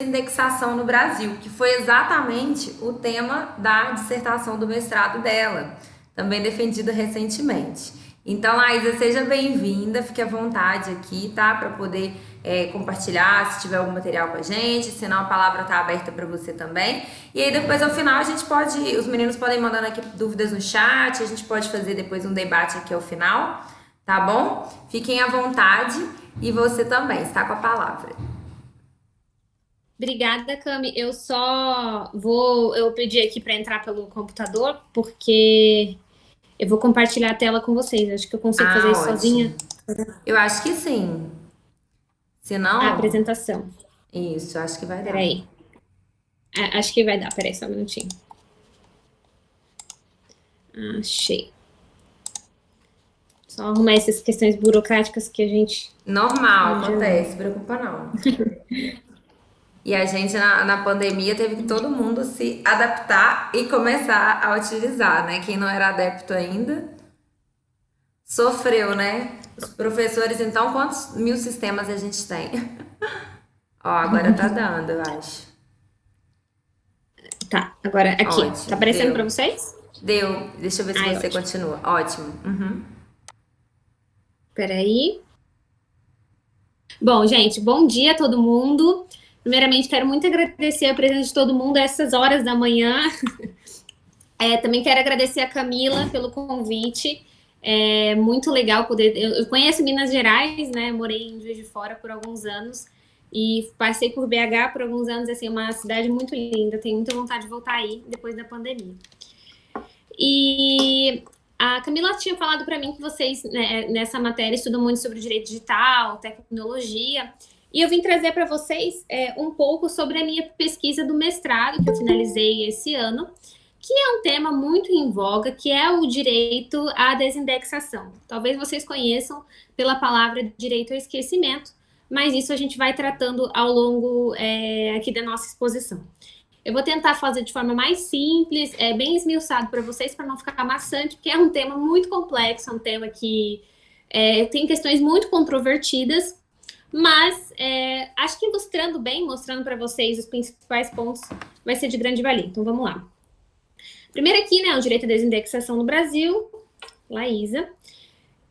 Indexação no Brasil, que foi exatamente o tema da dissertação do mestrado dela, também defendido recentemente. Então, Laísa, seja bem-vinda, fique à vontade aqui, tá? Para poder compartilhar se tiver algum material com a gente, senão a palavra tá aberta para você também. E aí, depois, ao final, a gente pode, os meninos podem mandando aqui dúvidas no chat, a gente pode fazer depois um debate aqui ao final, tá bom? Fiquem à vontade e você também está com a palavra. Obrigada, Cami. Eu pedi aqui para entrar pelo computador, porque eu vou compartilhar a tela com vocês. Acho que eu consigo fazer isso Ótimo. sozinha. Eu acho que sim. Se A não, apresentação. isso, acho que vai dar. Peraí. Acho que vai dar. Peraí, só um minutinho. Achei. Só arrumar essas questões burocráticas que a gente... Normal, acontece, se preocupa não. E a gente na pandemia teve que todo mundo se adaptar e começar a utilizar, né? Quem não era adepto ainda sofreu, né? Os professores, então, quantos mil sistemas a gente tem? Ó, agora tá dando, eu acho. Tá, agora aqui. Tá Ótimo, aparecendo para deu. vocês? Deu. Deixa eu ver se Ai, você ótimo. continua. Ótimo. Uhum. Peraí. Bom, gente, bom dia a todo mundo. Primeiramente, quero muito agradecer a presença de todo mundo a essas horas da manhã. Também quero agradecer a Camila pelo convite. É muito legal poder. Eu conheço Minas Gerais, né? Morei em Juiz de Fora por alguns anos e passei por BH por alguns anos. Assim, uma cidade muito linda. Tenho muita vontade de voltar aí depois da pandemia. E a Camila tinha falado para mim que vocês, né, nessa matéria, estudam muito sobre direito digital, tecnologia. E eu vim trazer para vocês um pouco sobre a minha pesquisa do mestrado, que eu finalizei esse ano, que é um tema muito em voga, que é o direito à desindexação. Talvez vocês conheçam pela palavra direito ao esquecimento, mas isso a gente vai tratando ao longo aqui da nossa exposição. Eu vou tentar fazer de forma mais simples, bem esmiuçado para vocês, para não ficar maçante, porque é um tema muito complexo, é um tema que tem questões muito controvertidas, mas acho que ilustrando bem, mostrando para vocês os principais pontos, vai ser de grande valia. Então vamos lá. Primeiro aqui, né, o direito à desindexação no Brasil, Laísa.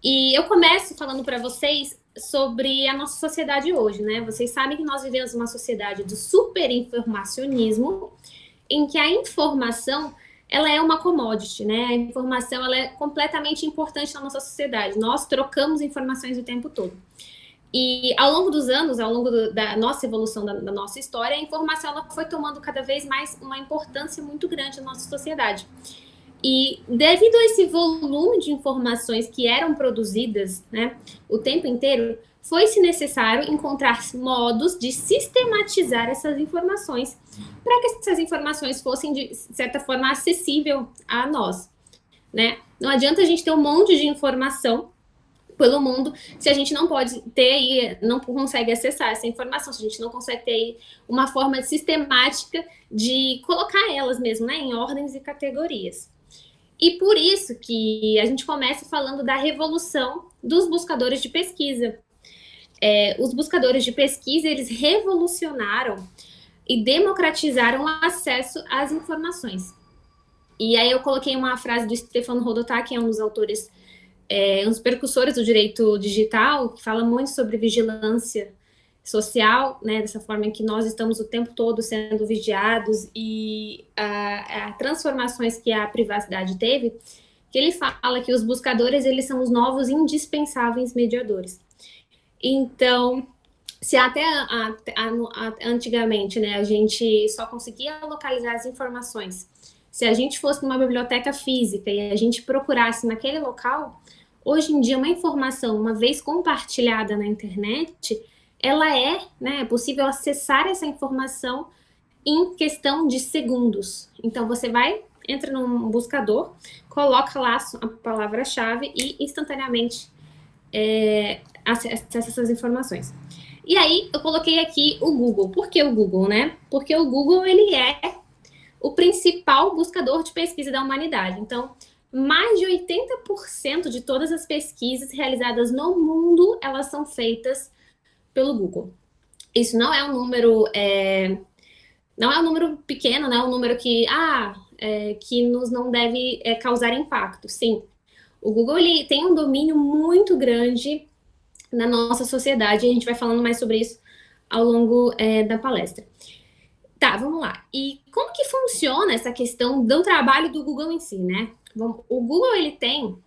E eu começo falando para vocês sobre a nossa sociedade hoje, né? Vocês sabem que nós vivemos uma sociedade do superinformacionismo, em que a informação ela é uma commodity, né? A informação ela é completamente importante na nossa sociedade. Nós trocamos informações o tempo todo. E ao longo dos anos, ao longo da nossa evolução, da nossa história, a informação ela foi tomando cada vez mais uma importância muito grande na nossa sociedade. E devido a esse volume de informações que eram produzidas, né, o tempo inteiro, foi-se necessário encontrar modos de sistematizar essas informações para que essas informações fossem, de certa forma, acessível a nós, né? Não adianta a gente ter um monte de informação pelo mundo se a gente não pode ter não consegue acessar essa informação, se a gente não consegue ter uma forma sistemática de colocar elas mesmo, né, em ordens e categorias. E por isso que a gente começa falando da revolução dos buscadores de pesquisa. Os buscadores de pesquisa, eles revolucionaram e democratizaram o acesso às informações. E aí eu coloquei uma frase do Stefano Rodotà, que é um dos autores, um dos percussores do direito digital, que fala muito sobre vigilância social, né, dessa forma em que nós estamos o tempo todo sendo vigiados e a transformações que a privacidade teve, que ele fala que os buscadores eles são os novos indispensáveis mediadores. Então, se até antigamente, né, a gente só conseguia localizar as informações, se a gente fosse numa biblioteca física e a gente procurasse naquele local, hoje em dia uma informação, uma vez compartilhada na internet, ela né, é possível acessar essa informação em questão de segundos. Então, você entra num buscador, coloca lá a palavra-chave e instantaneamente acessa essas informações. E aí, eu coloquei aqui o Google. Por que o Google, né? Porque o Google, ele é o principal buscador de pesquisa da humanidade. Então, mais de 80% de todas as pesquisas realizadas no mundo, elas são feitas pelo Google. Isso não é um número, não é um número pequeno, não é um número que nos não deve causar impacto. Sim, o Google ele tem um domínio muito grande na nossa sociedade, e a gente vai falando mais sobre isso ao longo da palestra. Tá, vamos lá. E como que funciona essa questão do trabalho do Google em si, né? O Google ele tem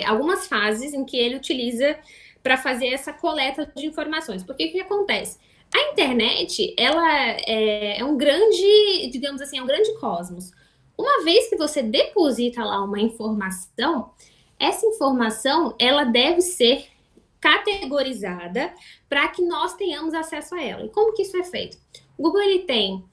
algumas fases em que ele utiliza para fazer essa coleta de informações. Porque o que acontece? A internet, ela é um grande, digamos assim, é um grande cosmos. Uma vez que você deposita lá uma informação, essa informação, ela deve ser categorizada para que nós tenhamos acesso a ela. E como que isso é feito? O Google, ele tem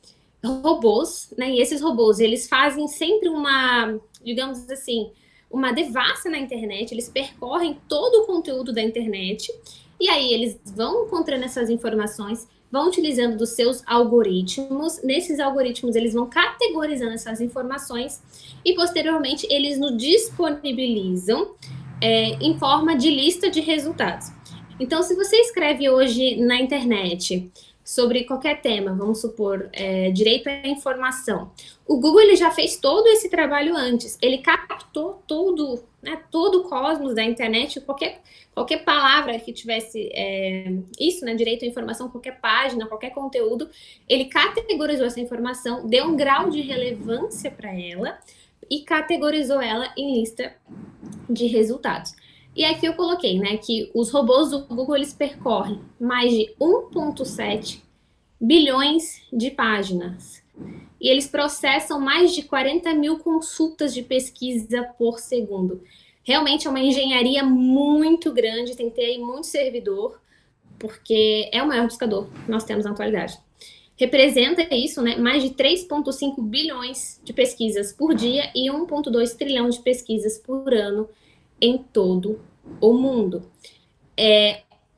robôs, né? E esses robôs, eles fazem sempre uma, digamos assim, uma devassa na internet, eles percorrem todo o conteúdo da internet, e aí eles vão encontrando essas informações, vão utilizando dos seus algoritmos, nesses algoritmos eles vão categorizando essas informações, e posteriormente eles nos disponibilizam em forma de lista de resultados. Então, se você escreve hoje na internet sobre qualquer tema, vamos supor, direito à informação, o Google ele já fez todo esse trabalho antes. Ele captou todo, né, todo o cosmos da internet, qualquer palavra que tivesse isso, né, direito à informação, qualquer página, qualquer conteúdo, ele categorizou essa informação, deu um grau de relevância para ela e categorizou ela em lista de resultados. E aqui eu coloquei, né, que os robôs do Google, eles percorrem mais de 1,7 bilhões de páginas. E eles processam mais de 40 mil consultas de pesquisa por segundo. Realmente é uma engenharia muito grande, tem que ter aí muito servidor, porque é o maior buscador que nós temos na atualidade. Representa isso, né, mais de 3,5 bilhões de pesquisas por dia e 1,2 trilhão de pesquisas por ano em todo o mundo.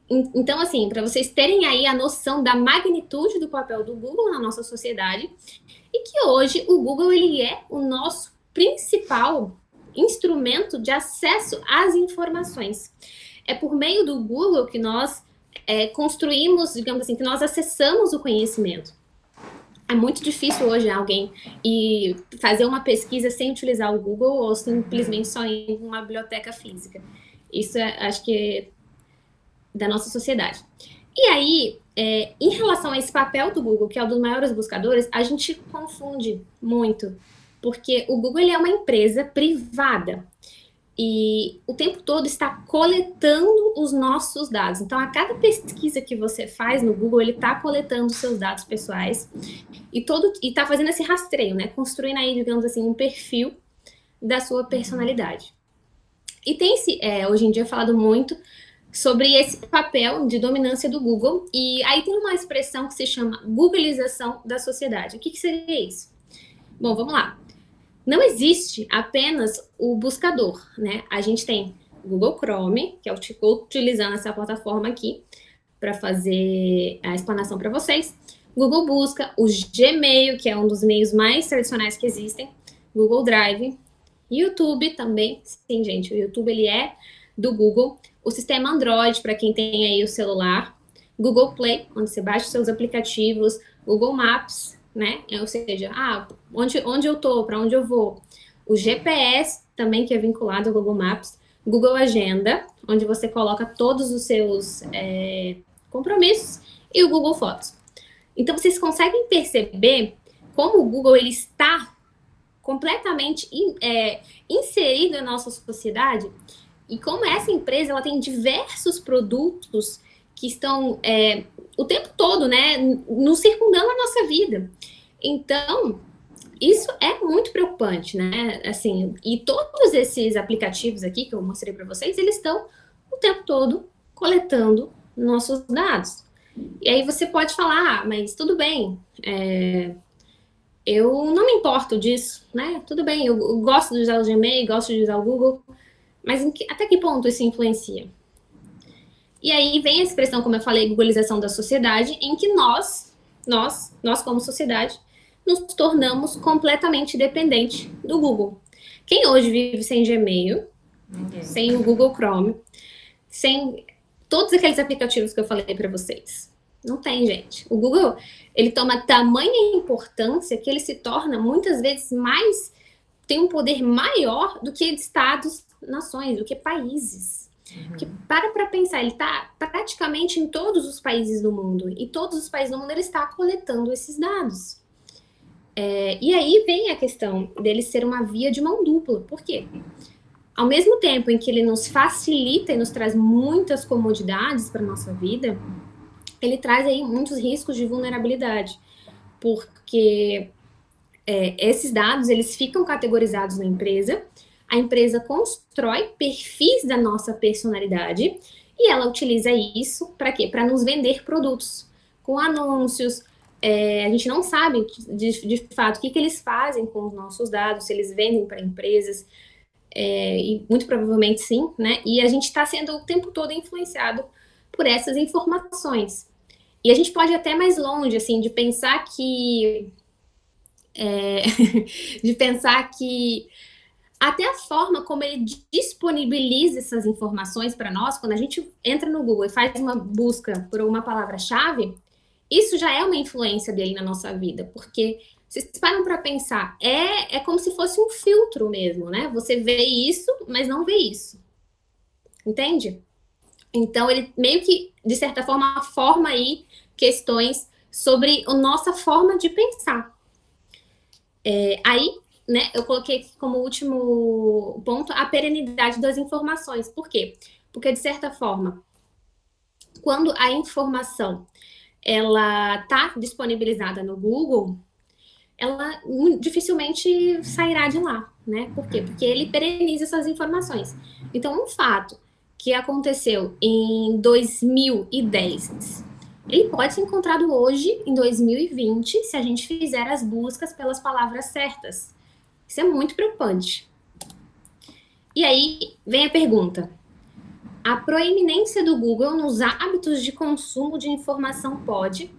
Então, assim, para vocês terem aí a noção da magnitude do papel do Google na nossa sociedade, e que hoje o Google ele é o nosso principal instrumento de acesso às informações. É por meio do Google que nós construímos, digamos assim, que nós acessamos o conhecimento. É muito difícil hoje alguém ir fazer uma pesquisa sem utilizar o Google ou simplesmente só em uma biblioteca física. Isso acho que é da nossa sociedade. E aí, em relação a esse papel do Google, que é um dos maiores buscadores, a gente confunde muito, porque o Google ele é uma empresa privada e o tempo todo está coletando os nossos dados. Então, a cada pesquisa que você faz no Google, ele está coletando os seus dados pessoais e está fazendo esse rastreio, né? Construindo aí, digamos assim, um perfil da sua personalidade. E tem hoje em dia falado muito sobre esse papel de dominância do Google, e aí tem uma expressão que se chama Googleização da sociedade. O que seria isso? Bom, vamos lá. Não existe apenas o buscador, né? A gente tem o Google Chrome, que eu estou utilizando essa plataforma aqui para fazer a explanação para vocês. Google Busca, o Gmail, que é um dos meios mais tradicionais que existem, Google Drive, YouTube também. Sim, gente, o YouTube ele é do Google. O sistema Android, para quem tem aí o celular. Google Play, onde você baixa os seus aplicativos. Google Maps, né? Ou seja, onde eu tô, para onde eu vou. O GPS também, que é vinculado ao Google Maps. Google Agenda, onde você coloca todos os seus compromissos. E o Google Fotos. Então, vocês conseguem perceber como o Google ele está completamente inserido na nossa sociedade e como essa empresa ela tem diversos produtos que estão o tempo todo, né, nos circundando a nossa vida. Então, isso é muito preocupante, né? Assim, e todos esses aplicativos aqui que eu mostrei para vocês, eles estão o tempo todo coletando nossos dados. E aí você pode falar, mas tudo bem, eu não me importo disso, né? Tudo bem, eu gosto de usar o Gmail, gosto de usar o Google, mas até que ponto isso influencia? E aí vem a expressão, como eu falei, googleização da sociedade, em que nós como sociedade, nos tornamos completamente dependentes do Google. Quem hoje vive sem Gmail, sem o Google Chrome, sem todos aqueles aplicativos que eu falei para vocês, Não tem, gente. O Google, ele toma tamanha importância que ele se torna, muitas vezes, tem um poder maior do que estados, nações, do que países. Porque para pensar, ele está praticamente em todos os países do mundo. E todos os países do mundo ele está coletando esses dados. E aí vem a questão dele ser uma via de mão dupla. Por quê? Ao mesmo tempo em que ele nos facilita e nos traz muitas comodidades para a nossa vida, ele traz aí muitos riscos de vulnerabilidade. Porque esses dados, eles ficam categorizados na empresa, a empresa constrói perfis da nossa personalidade e ela utiliza isso para quê? Para nos vender produtos com anúncios. A gente não sabe de fato o que eles fazem com os nossos dados, se eles vendem para empresas, e muito provavelmente sim, né? E a gente está sendo o tempo todo influenciado por essas informações. E a gente pode ir até mais longe, assim, de pensar que até a forma como ele disponibiliza essas informações para nós, quando a gente entra no Google e faz uma busca por uma palavra-chave, isso já é uma influência dele na nossa vida, porque vocês param para pensar, é como se fosse um filtro mesmo, né? Você vê isso, mas não vê isso. Entende? Então, ele meio que, de certa forma, forma aí questões sobre a nossa forma de pensar. Aí, né, eu coloquei aqui como último ponto a perenidade das informações. Por quê? Porque, de certa forma, quando a informação ela está disponibilizada no Google, ela dificilmente sairá de lá, né? Por quê? Porque ele pereniza essas informações. Então, um fato que aconteceu em 2010, ele pode ser encontrado hoje, em 2020, se a gente fizer as buscas pelas palavras certas. Isso é muito preocupante. E aí vem a pergunta: a proeminência do Google nos hábitos de consumo de informação pode,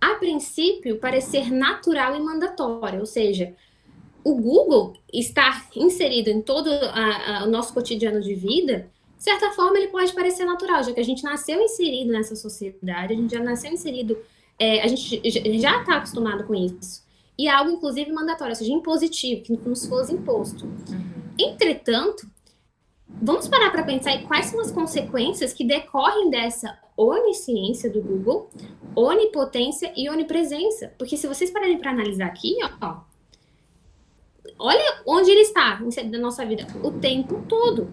a princípio, parecer natural e mandatório, ou seja, o Google está inserido em todo o nosso cotidiano de vida, de certa forma ele pode parecer natural, já que a gente nasceu inserido nessa sociedade, a gente já nasceu inserido, a gente já está acostumado com isso. E é algo, inclusive, mandatório, ou seja, impositivo, que nos fosse imposto. Entretanto, vamos parar para pensar em quais são as consequências que decorrem dessa onisciência do Google, onipotência e onipresença. Porque se vocês pararem para analisar aqui, ó, olha onde ele está na nossa vida o tempo todo.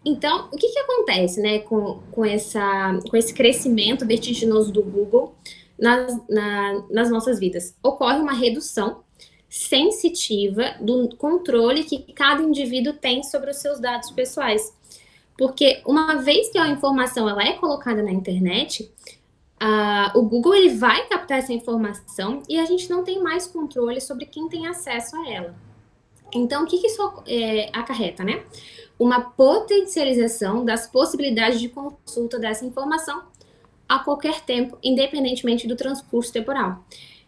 Então, o que acontece, né, com esse crescimento vertiginoso do Google nas nossas vidas? Ocorre uma redução sensitiva do controle que cada indivíduo tem sobre os seus dados pessoais. Porque uma vez que a informação ela é colocada na internet, o Google ele vai captar essa informação e a gente não tem mais controle sobre quem tem acesso a ela. Então, o que isso acarreta, né? Uma potencialização das possibilidades de consulta dessa informação a qualquer tempo, independentemente do transcurso temporal.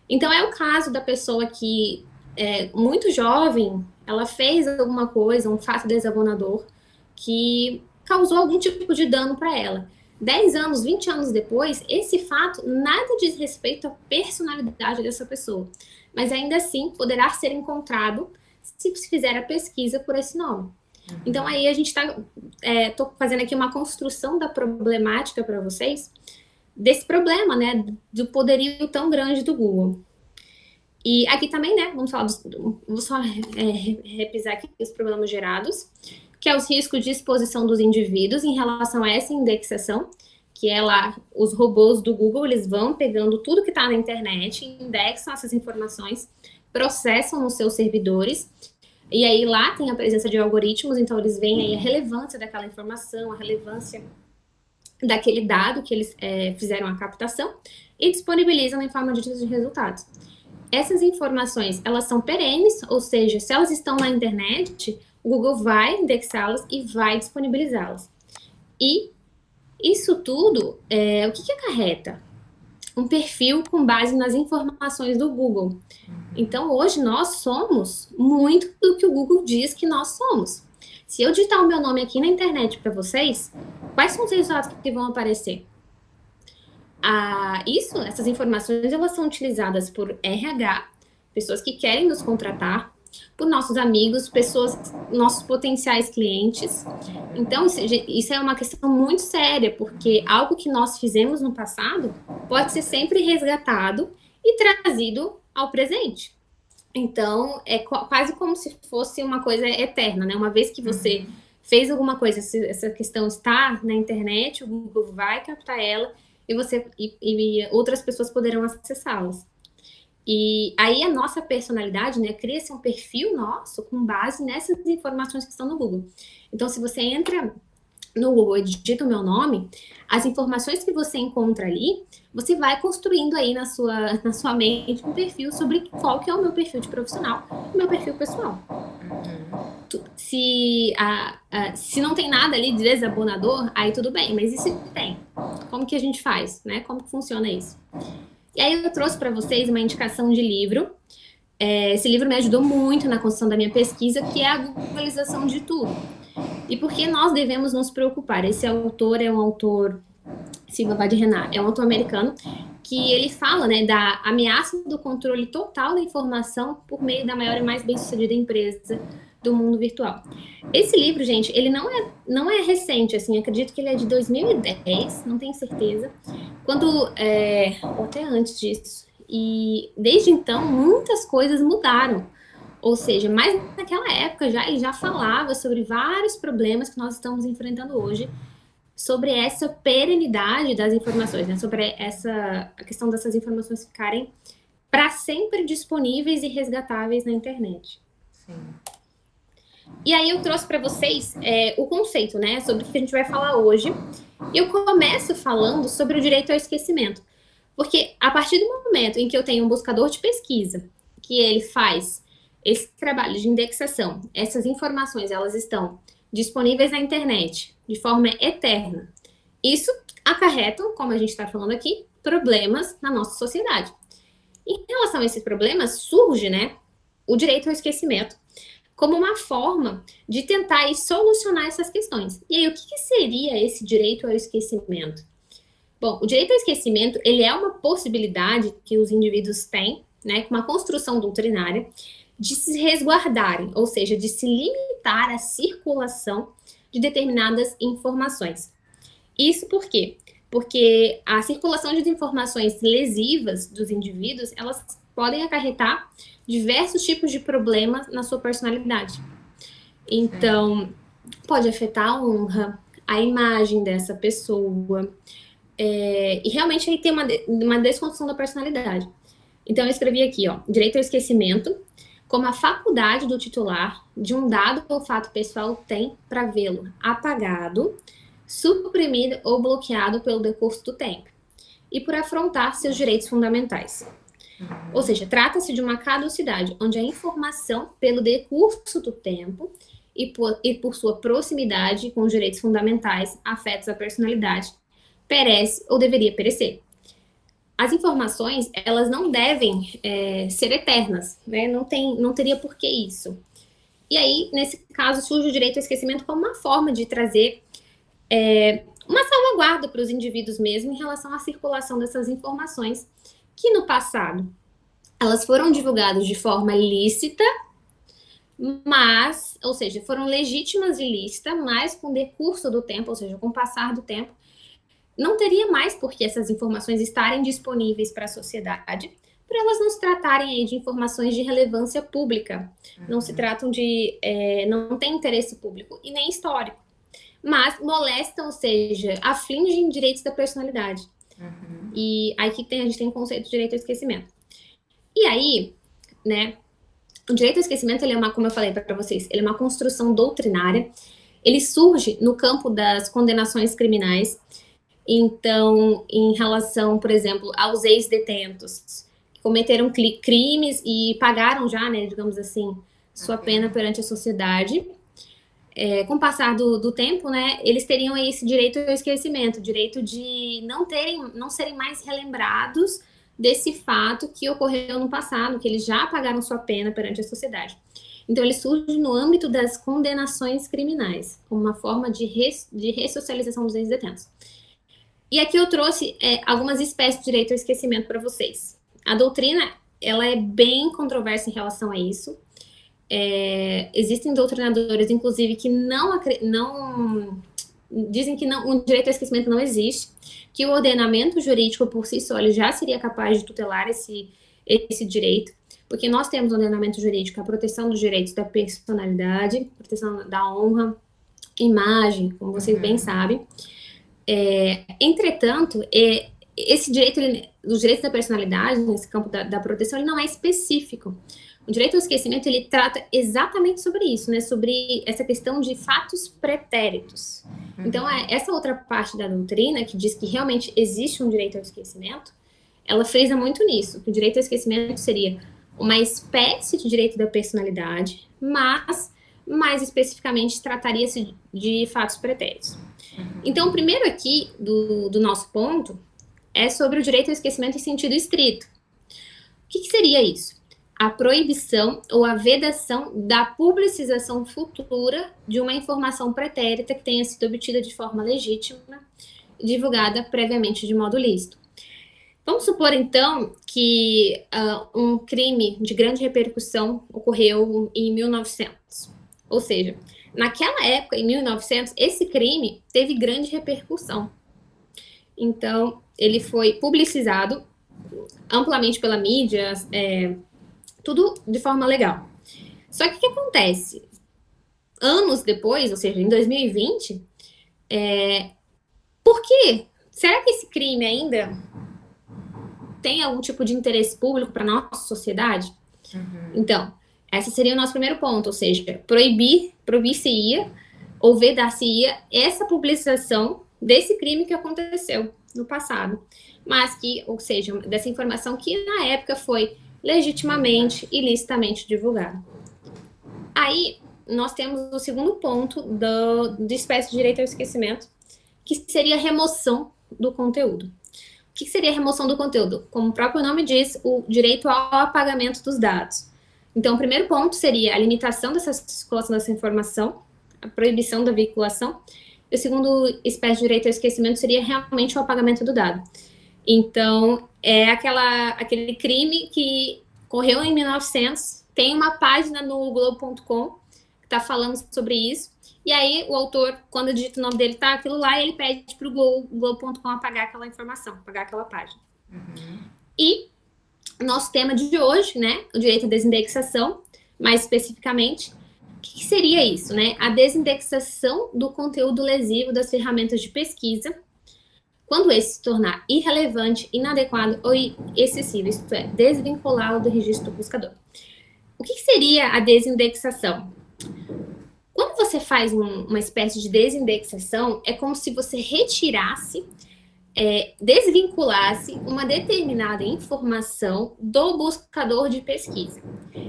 Então, é o caso da pessoa que muito jovem, ela fez alguma coisa, um fato desabonador, que causou algum tipo de dano para ela. 10 anos, 20 anos depois, esse fato nada diz respeito à personalidade dessa pessoa, mas ainda assim poderá ser encontrado se fizer a pesquisa por esse nome. Então aí a gente tô fazendo aqui uma construção da problemática para vocês, desse problema, né, do poderio tão grande do Google. E aqui também, né, vamos falar vou só repisar aqui os problemas gerados, que é os riscos de exposição dos indivíduos em relação a essa indexação, que é lá, os robôs do Google, eles vão pegando tudo que está na internet, indexam essas informações, processam nos seus servidores, e aí lá tem a presença de algoritmos, então eles veem aí a relevância daquela informação, a relevância daquele dado que eles fizeram a captação, e disponibilizam em forma de resultados. Essas informações, elas são perenes, ou seja, se elas estão na internet, o Google vai indexá-las e vai disponibilizá-las. E isso tudo, o que acarreta? Um perfil com base nas informações do Google. Então, hoje, nós somos muito do que o Google diz que nós somos. Se eu digitar o meu nome aqui na internet para vocês, quais são os resultados que vão aparecer? Essas informações, elas são utilizadas por RH, pessoas que querem nos contratar, por nossos amigos, nossos potenciais clientes. Então, isso é uma questão muito séria, porque algo que nós fizemos no passado pode ser sempre resgatado e trazido ao presente. Então, é quase como se fosse uma coisa eterna, né? Uma vez que você fez alguma coisa, essa questão está na internet, o Google vai captar ela e outras pessoas poderão acessá-las. E aí a nossa personalidade, né, cria-se um perfil nosso com base nessas informações que estão no Google. Então, se você entra no Google e digita o meu nome, as informações que você encontra ali, você vai construindo aí na sua mente um perfil sobre qual que é o meu perfil de profissional, o meu perfil pessoal. Se não tem nada ali de desabonador, aí tudo bem, mas e se tem? Como que a gente faz, né? Como que funciona isso? E aí eu trouxe para vocês uma indicação de livro. Esse livro me ajudou muito na construção da minha pesquisa, que é a Googlização de Tudo. E por que nós devemos nos preocupar? Esse autor é um autor, Silva Wade-Renard, é um autor americano, que ele fala, né, da ameaça do controle total da informação por meio da maior e mais bem-sucedida empresa do mundo virtual. Esse livro, gente, ele não é recente, assim, acredito que ele é de 2010, não tenho certeza, ou até antes disso. E desde então, muitas coisas mudaram. Ou seja, mas naquela época ele já falava sobre vários problemas que nós estamos enfrentando hoje, sobre essa perenidade das informações, né? Sobre a questão dessas informações ficarem para sempre disponíveis e resgatáveis na internet. Sim. E aí eu trouxe para vocês o conceito, né? Sobre o que a gente vai falar hoje. Eu começo falando sobre o direito ao esquecimento. Porque a partir do momento em que eu tenho um buscador de pesquisa, que ele faz esse trabalho de indexação, essas informações, elas estão disponíveis na internet de forma eterna. Isso acarreta, como a gente está falando aqui, problemas na nossa sociedade. Em relação a esses problemas, surge, né, o direito ao esquecimento como uma forma de tentar solucionar essas questões. E aí, o que seria esse direito ao esquecimento? Bom, o direito ao esquecimento, ele é uma possibilidade que os indivíduos têm, né, com uma construção doutrinária, de se resguardarem, ou seja, de se limitar à circulação de determinadas informações. Isso por quê? Porque a circulação de informações lesivas dos indivíduos, elas podem acarretar diversos tipos de problemas na sua personalidade. Então, pode afetar a honra, a imagem dessa pessoa, e realmente aí tem uma desconstrução da personalidade. Então, eu escrevi aqui, ó, direito ao esquecimento, como a faculdade do titular de um dado ou fato pessoal tem para vê-lo apagado, suprimido ou bloqueado pelo decurso do tempo, e por afrontar seus direitos fundamentais. Ou seja, trata-se de uma caducidade, onde a informação, pelo decurso do tempo e por sua proximidade com os direitos fundamentais afetos à personalidade, perece ou deveria perecer. As informações, elas não devem ser eternas, né? Não teria por que isso. E aí, nesse caso, surge o direito ao esquecimento como uma forma de trazer uma salvaguarda para os indivíduos mesmo em relação à circulação dessas informações, que no passado elas foram divulgadas de forma lícita, mas, ou seja, foram legítimas e lícitas, mas com o decurso do tempo, ou seja, com o passar do tempo, não teria mais por que essas informações estarem disponíveis para a sociedade, por elas não se tratarem aí de informações de relevância pública, não se tratam de, não tem interesse público e nem histórico, mas molestam, ou seja, afligem direitos da personalidade. E aí que a gente tem o conceito de direito ao esquecimento. E aí, né, o direito ao esquecimento, ele é como eu falei para vocês, ele é uma construção doutrinária, ele surge no campo das condenações criminais. Então, em relação, por exemplo, aos ex-detentos que cometeram crimes e pagaram já, né, digamos assim, sua pena perante a sociedade, com o passar do tempo, né, eles teriam esse direito ao esquecimento, direito de não serem mais relembrados desse fato que ocorreu no passado, que eles já pagaram sua pena perante a sociedade. Então, ele surge no âmbito das condenações criminais, como uma forma de ressocialização dos ex-detentos. E aqui eu trouxe algumas espécies de direito ao esquecimento para vocês. A doutrina, ela é bem controversa em relação a isso. Existem doutrinadores, inclusive, que não dizem que não, o direito ao esquecimento não existe, que o ordenamento jurídico por si só ele já seria capaz de tutelar esse direito, porque nós temos no ordenamento jurídico a proteção dos direitos da personalidade, proteção da honra, imagem, como vocês bem sabem. Entretanto, esse direito, os direitos da personalidade, nesse campo da proteção, ele não é específico. O direito ao esquecimento, ele trata exatamente sobre isso, né? Sobre essa questão de fatos pretéritos. Então, essa outra parte da doutrina, que diz que realmente existe um direito ao esquecimento, ela frisa muito nisso, que o direito ao esquecimento seria uma espécie de direito da personalidade, mas, mais especificamente, trataria-se de fatos pretéritos. Então, o primeiro aqui do nosso ponto é sobre o direito ao esquecimento em sentido estrito. O que seria isso? A proibição ou a vedação da publicização futura de uma informação pretérita que tenha sido obtida de forma legítima e divulgada previamente de modo lícito. Vamos supor, então, que um crime de grande repercussão ocorreu em 1900. Ou seja, naquela época, em 1900, esse crime teve grande repercussão. Então, ele foi publicizado amplamente pela mídia, tudo de forma legal. Só que o que acontece? Anos depois, ou seja, em 2020, por quê? Será que esse crime ainda tem algum tipo de interesse público para a nossa sociedade? Então, esse seria o nosso primeiro ponto, ou seja, proibir-se-ia ou vedar-se-ia essa publicização desse crime que aconteceu no passado, mas que, ou seja, dessa informação que na época foi legitimamente e licitamente divulgada. Aí, nós temos o segundo ponto de espécie de direito ao esquecimento, que seria a remoção do conteúdo. O que seria a remoção do conteúdo? Como o próprio nome diz, o direito ao apagamento dos dados. Então, o primeiro ponto seria a limitação dessa circulação dessa informação, a proibição da veiculação. E o segundo espécie de direito ao esquecimento seria realmente o apagamento do dado. Então, é aquele crime que ocorreu em 1900, tem uma página no Globo.com que está falando sobre isso, e aí o autor, quando digita o nome dele, tá aquilo lá, e ele pede para o Globo.com apagar aquela informação, apagar aquela página. E nosso tema de hoje, né, o direito à desindexação, mais especificamente, o que seria isso, né? A desindexação do conteúdo lesivo das ferramentas de pesquisa, quando esse se tornar irrelevante, inadequado ou excessivo, isto é, desvinculá-lo do registro do buscador. O que seria a desindexação? Quando você faz uma espécie de desindexação, é como se você retirasse, desvinculasse uma determinada informação do buscador de pesquisa.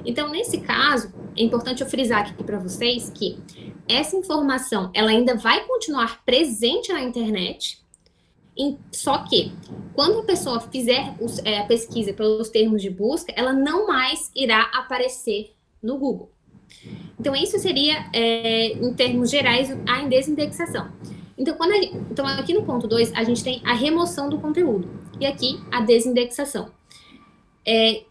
Então, nesse caso, é importante eu frisar aqui para vocês que essa informação ela ainda vai continuar presente na internet, só que, quando a pessoa fizer a pesquisa pelos termos de busca, ela não mais irá aparecer no Google. Então, isso seria, em termos gerais, a desindexação. Então, aqui no ponto 2, a gente tem a remoção do conteúdo. E aqui, a desindexação.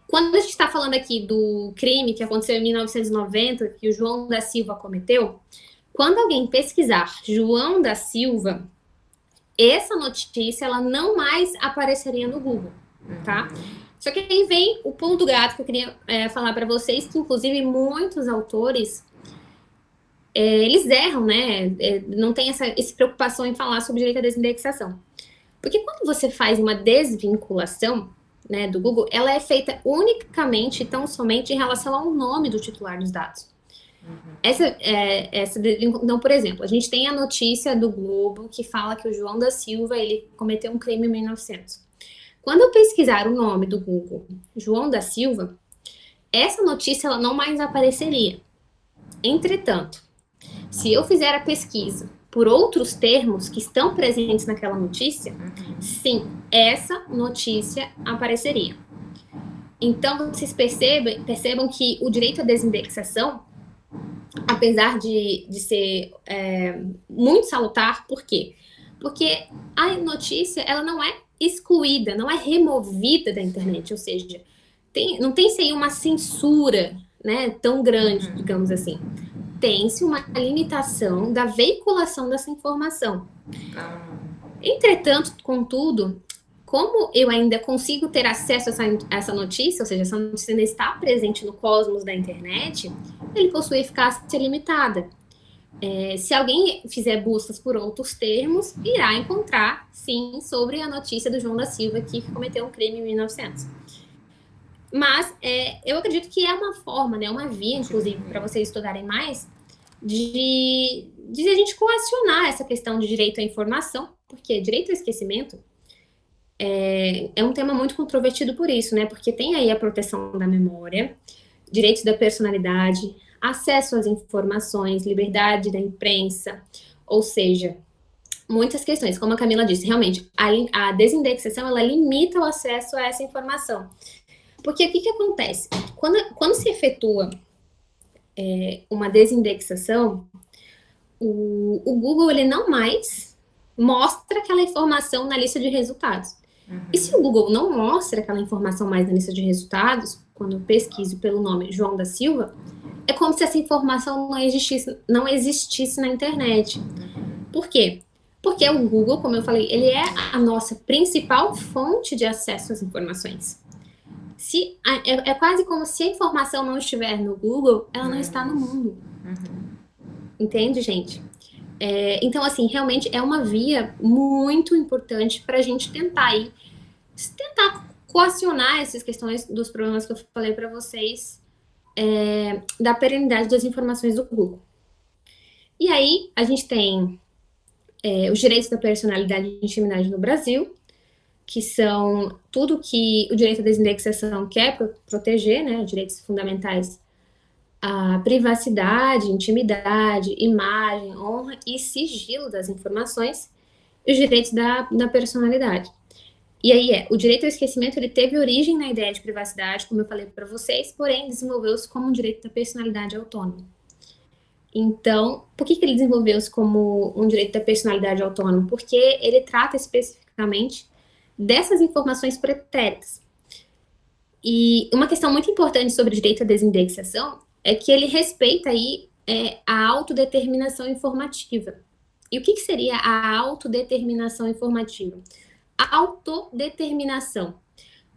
Quando a gente está falando aqui do crime que aconteceu em 1990, que o João da Silva cometeu, quando alguém pesquisar João da Silva, essa notícia, ela não mais apareceria no Google, tá? Só que aí vem o pulo do gato que eu queria falar para vocês, que inclusive muitos autores, eles erram, né? Não tem essa preocupação em falar sobre direito à desindexação. Porque quando você faz uma desvinculação, né, do Google, ela é feita unicamente e tão somente em relação ao nome do titular dos dados. Então, por exemplo, a gente tem a notícia do Globo que fala que o João da Silva ele cometeu um crime em 1900. Quando eu pesquisar o nome do Google, João da Silva, essa notícia ela não mais apareceria. Entretanto, se eu fizer a pesquisa por outros termos que estão presentes naquela notícia, sim, essa notícia apareceria. Então, vocês percebam que o direito à desindexação, apesar de ser muito salutar, por quê? Porque a notícia, ela não é excluída, não é removida da internet, ou seja, não tem-se aí uma censura, né, tão grande, digamos assim. Tem-se uma limitação da veiculação dessa informação. Entretanto, contudo, como eu ainda consigo ter acesso a essa notícia, ou seja, essa notícia ainda está presente no cosmos da internet, ele possui eficácia limitada. Se alguém fizer buscas por outros termos, irá encontrar, sim, sobre a notícia do João da Silva que cometeu um crime em 1900. Mas eu acredito que é uma forma, né, uma via, inclusive, para vocês estudarem mais, de a gente coacionar essa questão de direito à informação, porque direito ao esquecimento é um tema muito controvertido por isso, né? Porque tem aí a proteção da memória, direitos da personalidade, acesso às informações, liberdade da imprensa, ou seja, muitas questões. Como a Camila disse, realmente, a desindexação, ela limita o acesso a essa informação. Porque o que acontece? Quando se efetua uma desindexação, o Google, ele não mais mostra aquela informação na lista de resultados. E se o Google não mostra aquela informação mais na lista de resultados, quando eu pesquiso pelo nome João da Silva, é como se essa informação não existisse na internet. Por quê? Porque o Google, como eu falei, ele é a nossa principal fonte de acesso às informações. É quase como se a informação não estiver no Google, ela não está no mundo. Entende, gente? Então, assim, realmente é uma via muito importante para a gente tentar coacionar essas questões dos problemas que eu falei para vocês, da perenidade das informações do Google. E aí, a gente tem os direitos da personalidade e intimidade no Brasil, que são tudo que o direito à desindexação quer proteger, né, direitos fundamentais, a privacidade, intimidade, imagem, honra e sigilo das informações, e os direitos da personalidade. E aí o direito ao esquecimento, ele teve origem na ideia de privacidade, como eu falei para vocês, porém desenvolveu-se como um direito da personalidade autônoma. Então, por que ele desenvolveu-se como um direito da personalidade autônoma? Porque ele trata especificamente dessas informações pretéritas. E uma questão muito importante sobre o direito à desindexação é que ele respeita aí a autodeterminação informativa. E o que seria a autodeterminação informativa? A autodeterminação.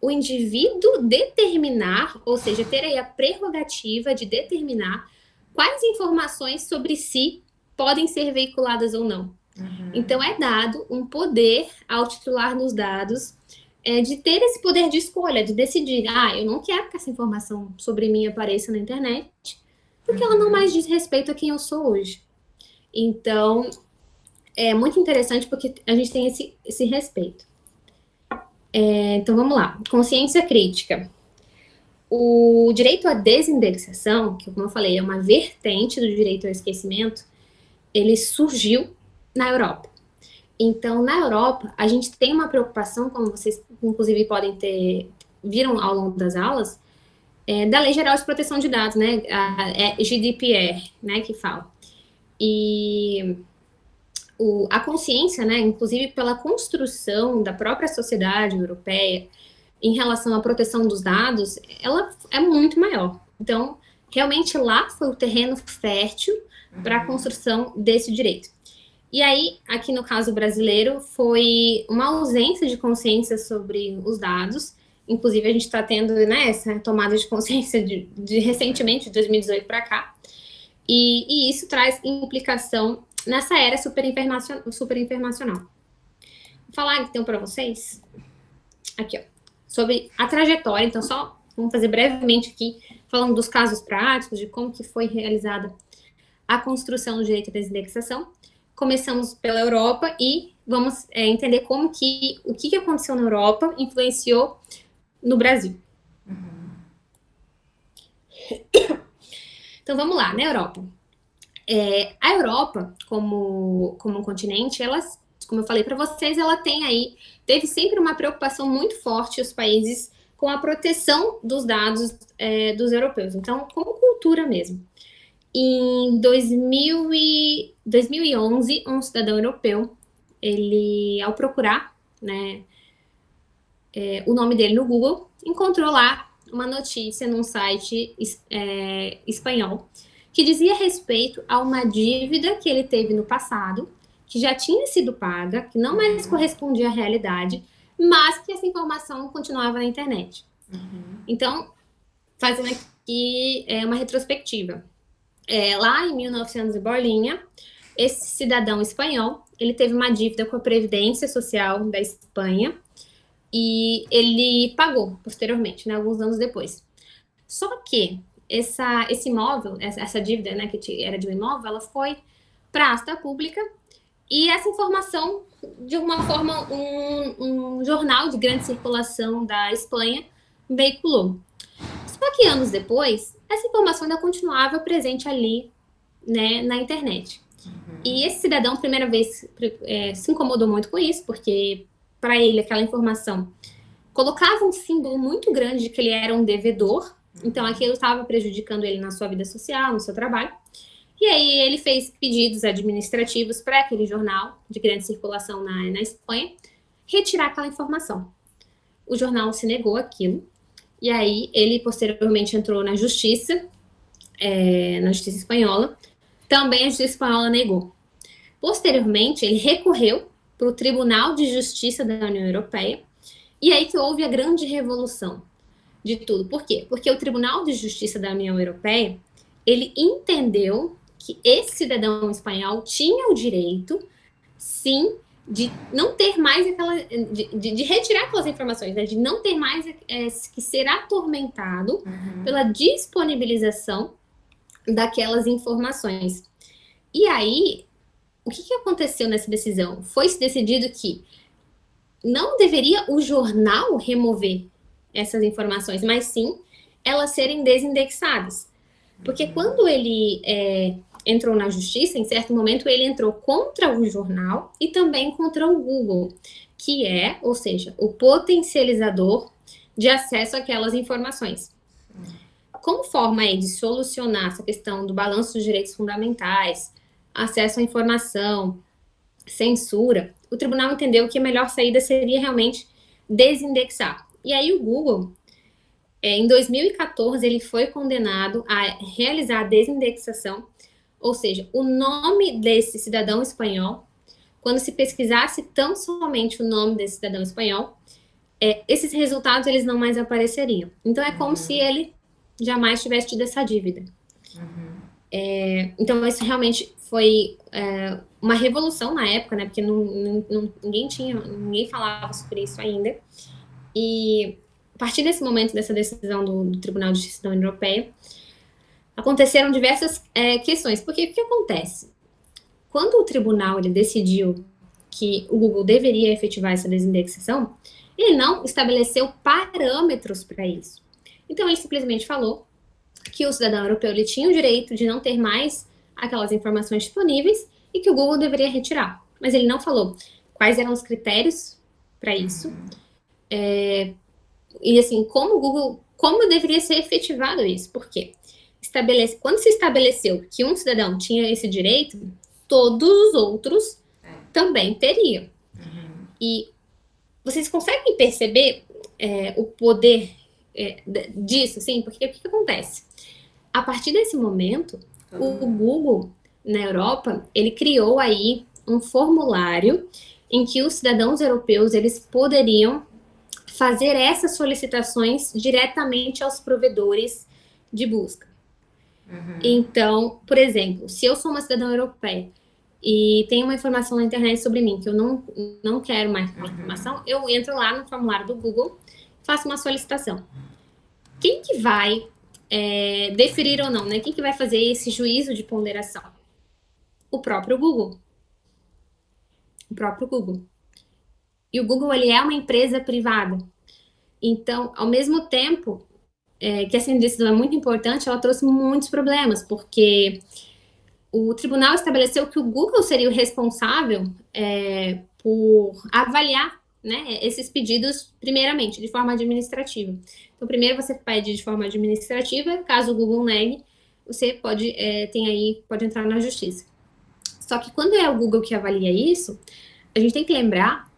O indivíduo determinar, ou seja, ter aí a prerrogativa de determinar quais informações sobre si podem ser veiculadas ou não. Então, é dado um poder ao titular dos dados de ter esse poder de escolha, de decidir, eu não quero que essa informação sobre mim apareça na internet, porque ela não mais diz respeito a quem eu sou hoje. Então, é muito interessante porque a gente tem esse respeito. Então, vamos lá. Consciência crítica. O direito à desindexação, que, como eu falei, é uma vertente do direito ao esquecimento, ele surgiu na Europa. Então, na Europa, a gente tem uma preocupação, como vocês, inclusive, viram ao longo das aulas, da Lei Geral de Proteção de Dados, né? A GDPR, né, que fala. E a consciência, né, inclusive pela construção da própria sociedade europeia em relação à proteção dos dados, ela é muito maior. Então, realmente lá foi o terreno fértil para a construção desse direito. E aí, aqui no caso brasileiro, foi uma ausência de consciência sobre os dados. Inclusive, a gente está tendo, né, essa tomada de consciência de recentemente, de 2018 para cá. E isso traz implicação nessa era superinformacional. Vou falar então para vocês, aqui, ó, sobre a trajetória. Então, só vamos fazer brevemente aqui, falando dos casos práticos, de como que foi realizada a construção do direito à desindexação. Começamos pela Europa e vamos entender como que o que aconteceu na Europa influenciou no Brasil. Então, vamos lá, na Europa. A Europa, como um continente, ela, como eu falei para vocês, ela teve sempre uma preocupação muito forte, os países, com a proteção dos dados dos europeus. Então, como cultura mesmo. Em 2011, um cidadão europeu ele, ao procurar, né, o nome dele no Google, encontrou lá uma notícia num site espanhol que dizia respeito a uma dívida que ele teve no passado, que já tinha sido paga, que não mais correspondia à realidade, mas que essa informação continuava na internet. Então, fazendo aqui uma retrospectiva. Lá em 1900 e bolinha, esse cidadão espanhol, ele teve uma dívida com a Previdência Social da Espanha e ele pagou posteriormente, né, alguns anos depois. Só que esse imóvel, essa dívida, né, que era de um imóvel, ela foi para a asta pública e essa informação, de alguma forma, um jornal de grande circulação da Espanha veiculou. Só que anos depois, essa informação ainda continuava presente ali, né, na internet. E esse cidadão, primeira vez, se incomodou muito com isso, porque para ele aquela informação colocava um símbolo muito grande de que ele era um devedor, então aquilo estava prejudicando ele na sua vida social, no seu trabalho. E aí ele fez pedidos administrativos para aquele jornal de grande circulação na Espanha retirar aquela informação. O jornal se negou aquilo, e aí ele posteriormente entrou na justiça espanhola. Também a justiça espanhola negou. Posteriormente, ele recorreu para o Tribunal de Justiça da União Europeia, e aí que houve a grande revolução de tudo. Por quê? Porque o Tribunal de Justiça da União Europeia, ele entendeu que esse cidadão espanhol tinha o direito, sim, de não ter mais de retirar aquelas informações, né? De não ter mais que ser atormentado pela disponibilização daquelas informações. E aí, o que aconteceu nessa decisão? Foi-se decidido que não deveria o jornal remover essas informações, mas sim elas serem desindexadas. Porque quando ele entrou na justiça, em certo momento ele entrou contra o jornal e também contra o Google, que ou seja, o potencializador de acesso àquelas informações. Como forma aí de solucionar essa questão do balanço dos direitos fundamentais, acesso à informação, censura, o tribunal entendeu que a melhor saída seria realmente desindexar. E aí o Google, em 2014, ele foi condenado a realizar a desindexação, ou seja, o nome desse cidadão espanhol, quando se pesquisasse tão somente o nome desse cidadão espanhol, esses resultados eles não mais apareceriam. Então é como se ele jamais tivesse tido essa dívida. Então isso realmente foi uma revolução na época, né? Porque ninguém falava sobre isso ainda. E a partir desse momento, dessa decisão do Tribunal de Justiça da União Europeia, aconteceram diversas questões. Porque o que acontece? Quando o tribunal ele decidiu que o Google deveria efetivar essa desindexação, ele não estabeleceu parâmetros para isso. Então, ele simplesmente falou que o cidadão europeu ele tinha o direito de não ter mais aquelas informações disponíveis e que o Google deveria retirar. Mas ele não falou quais eram os critérios para isso. E assim, como deveria ser efetivado isso? Por quê? Quando se estabeleceu que um cidadão tinha esse direito, todos os outros também teriam. E vocês conseguem perceber o poder disso, assim? Porque o que acontece? A partir desse momento, o Google, na Europa, ele criou aí um formulário em que os cidadãos europeus, eles poderiam fazer essas solicitações diretamente aos provedores de busca. Então, por exemplo, se eu sou uma cidadã europeia e tem uma informação na internet sobre mim que eu não quero mais uma informação, eu entro lá no formulário do Google, faço uma solicitação. Quem que vai deferir ou não, né? Quem que vai fazer esse juízo de ponderação? O próprio Google. O próprio Google. E o Google, ele é uma empresa privada. Então, ao mesmo tempo que essa decisão é muito importante, ela trouxe muitos problemas, porque o tribunal estabeleceu que o Google seria o responsável por avaliar, né, esses pedidos, primeiramente, de forma administrativa. Então, primeiro você pede de forma administrativa, caso o Google negue, você pode entrar na justiça. Só que quando é o Google que avalia isso, a gente tem que lembrar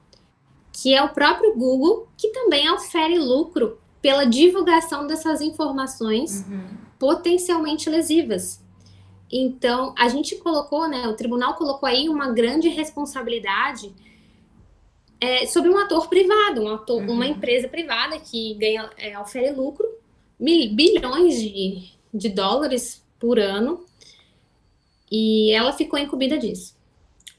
que é o próprio Google que também ofere lucro pela divulgação dessas informações potencialmente lesivas. Então, a gente colocou, né, o tribunal colocou aí uma grande responsabilidade sobre um ator privado, uma empresa privada que ganha, ofere lucro, bilhões de dólares por ano, e ela ficou incumbida disso.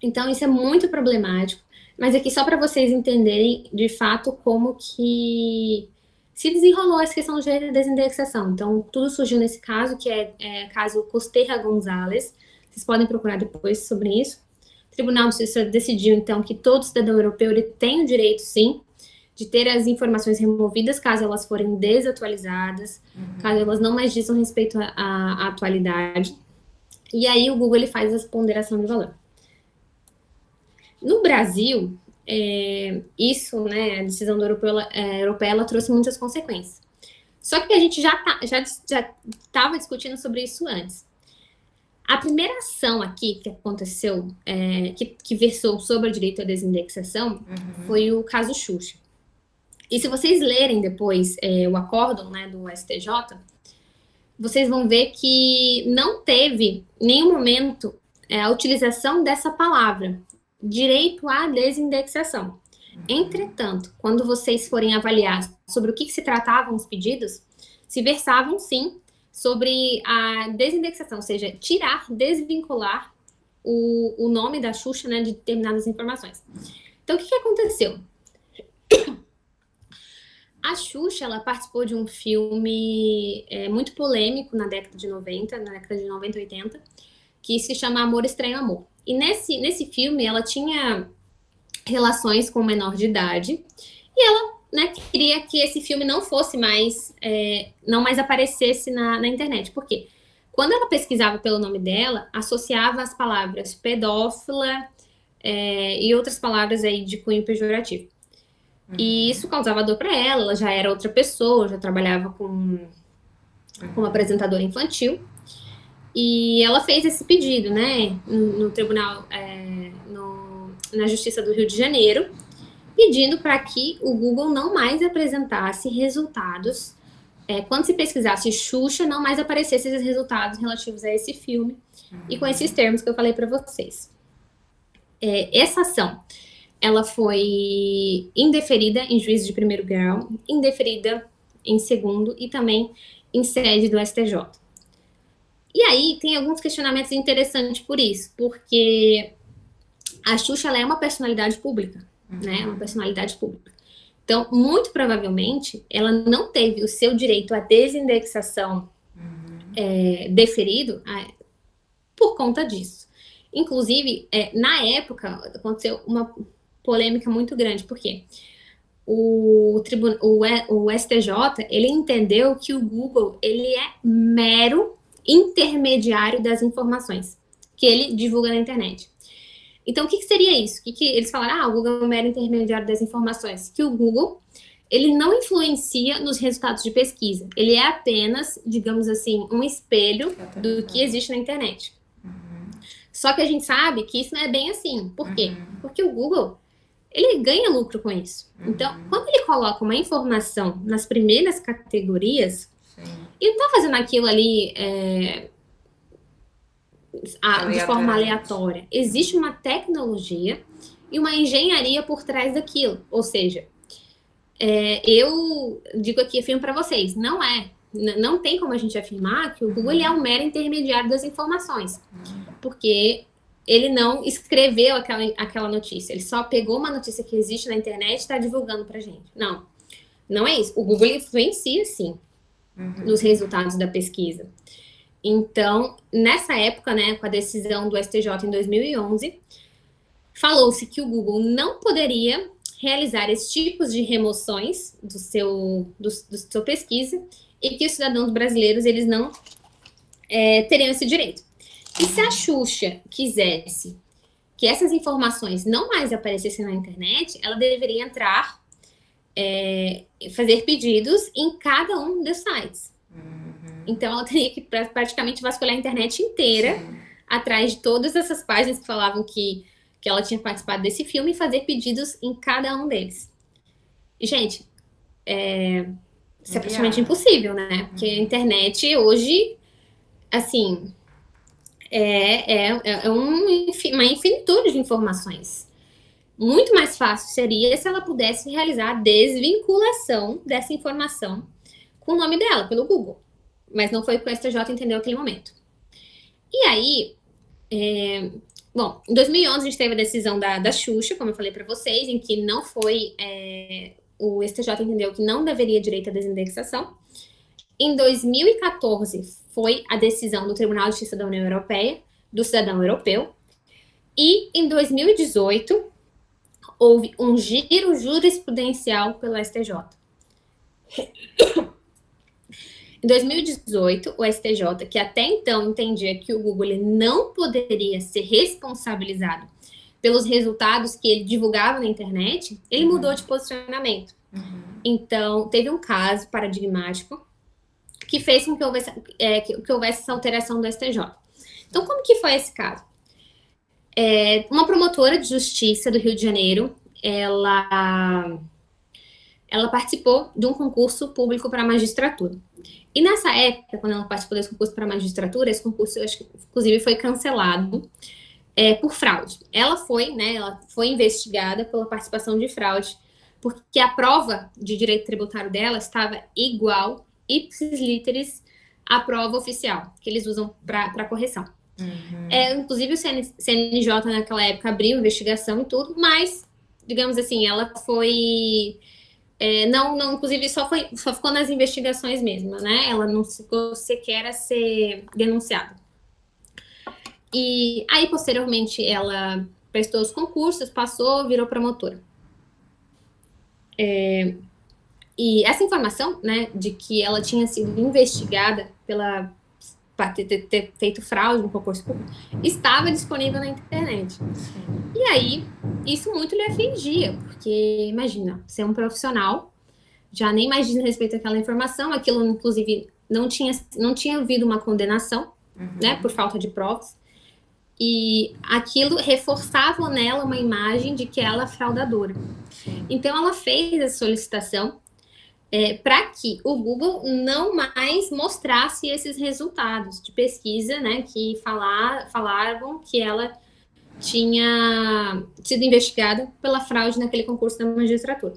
Então, isso é muito problemático, mas aqui só para vocês entenderem, de fato, como que se desenrolou essa questão de desindexação. Então, tudo surgiu nesse caso, que é caso Costerra Gonzalez. Vocês podem procurar depois sobre isso. O Tribunal de Justiça decidiu, então, que todo cidadão europeu ele tem o direito, sim, de ter as informações removidas caso elas forem desatualizadas, caso elas não mais dizem respeito à atualidade. E aí o Google ele faz essa ponderação de valor. No Brasil, isso, né, a decisão europeia ela trouxe muitas consequências. Só que a gente já estava discutindo sobre isso antes. A primeira ação aqui que aconteceu, que versou sobre o direito à desindexação, foi o caso Xuxa. E se vocês lerem depois o acórdão, né, do STJ, vocês vão ver que não teve, em nenhum momento, a utilização dessa palavra, direito à desindexação. Entretanto, quando vocês forem avaliar sobre o que se tratavam os pedidos, se versavam, sim, sobre a desindexação, ou seja, tirar, desvincular o nome da Xuxa, né, de determinadas informações. Então, o que aconteceu? A Xuxa, ela participou de um filme muito polêmico na década de 90, na década de 90 e 80, que se chama Amor Estranho Amor. E nesse filme, ela tinha relações com um menor de idade, e ela, né, queria que esse filme não fosse mais, não mais aparecesse na internet. Por quê? Quando ela pesquisava pelo nome dela, associava as palavras pedófila e outras palavras aí de cunho pejorativo. E isso causava dor para ela já era outra pessoa, já trabalhava como apresentadora infantil. E ela fez esse pedido, né, no tribunal, na Justiça do Rio de Janeiro, pedindo para que o Google não mais apresentasse resultados, quando se pesquisasse Xuxa, não mais aparecessem esses resultados relativos a esse filme, e com esses termos que eu falei para vocês. Essa ação, ela foi indeferida em juízo de primeiro grau, indeferida em segundo e também em sede do STJ. E aí, tem alguns questionamentos interessantes por isso, porque a Xuxa ela é uma personalidade pública, né? Uma personalidade pública. Então, muito provavelmente, ela não teve o seu direito à desindexação deferido por conta disso. Inclusive, na época, aconteceu uma polêmica muito grande, porque o STJ, ele entendeu que o Google, ele é mero intermediário das informações que ele divulga na internet. Então, o que seria isso? Que eles falaram, o Google é um mero intermediário das informações. Que o Google, ele não influencia nos resultados de pesquisa. Ele é apenas, digamos assim, um espelho do que existe na internet. Só que a gente sabe que isso não é bem assim. Por quê? Porque o Google, ele ganha lucro com isso. Então, quando ele coloca uma informação nas primeiras categorias, ele não tá fazendo aquilo ali de forma aleatória. Existe uma tecnologia e uma engenharia por trás daquilo. Ou seja, eu digo aqui, afirmo para vocês, não tem como a gente afirmar que o Google ele é um mero intermediário das informações. Porque ele não escreveu aquela notícia. Ele só pegou uma notícia que existe na internet e está divulgando pra gente. Não é isso. O Google influencia, sim, nos resultados da pesquisa. Então, nessa época, né, com a decisão do STJ em 2011, falou-se que o Google não poderia realizar esses tipos de remoções do seu pesquisa e que os cidadãos brasileiros, eles não teriam esse direito. E se a Xuxa quisesse que essas informações não mais aparecessem na internet, ela deveria entrar, fazer pedidos em cada um dos sites. Então, ela teria que praticamente vasculhar a internet inteira atrás de todas essas páginas que falavam que que ela tinha participado desse filme e fazer pedidos em cada um deles. E, gente, isso é praticamente impossível, né? Porque a internet hoje, assim, uma infinitude de informações. Muito mais fácil seria se ela pudesse realizar a desvinculação dessa informação com o nome dela, pelo Google. Mas não foi o que o STJ entendeu naquele momento. E aí, bom, em 2011 a gente teve a decisão da Xuxa, como eu falei para vocês, em que não foi... o STJ entendeu que não deveria direito à desindexação. Em 2014 foi a decisão do Tribunal de Justiça da União Europeia, do cidadão europeu. E em 2018 houve um giro jurisprudencial pelo STJ. Em 2018, o STJ, que até então entendia que o Google ele não poderia ser responsabilizado pelos resultados que ele divulgava na internet, ele mudou de posicionamento. Então, teve um caso paradigmático que fez com que houvesse essa alteração do STJ. Então, como que foi esse caso? Uma promotora de justiça do Rio de Janeiro, ela participou de um concurso público para magistratura. E nessa época, quando ela participou desse concurso para magistratura, esse concurso, eu acho que, inclusive, foi cancelado por fraude. Ela foi investigada pela participação de fraude, porque a prova de direito tributário dela estava igual, ipsis literis, à prova oficial, que eles usam para correção. Inclusive, o CNJ, naquela época, abriu investigação e tudo, mas, digamos assim, ela foi... inclusive, só ficou nas investigações mesmo, né? Ela não ficou sequer a ser denunciada. E aí, posteriormente, ela prestou os concursos, passou, virou promotora. E essa informação, né, de que ela tinha sido investigada para ter feito fraude no concurso público, estava disponível na internet. E aí, isso muito lhe afligia, porque, imagina, ser um profissional, já nem mais diz respeito àquela informação, aquilo, inclusive, não tinha havido uma condenação, né, por falta de provas, e aquilo reforçava nela uma imagem de que ela é fraudadora. Então, ela fez essa solicitação para que o Google não mais mostrasse esses resultados de pesquisa, né, que falavam que ela tinha sido investigada pela fraude naquele concurso da magistratura.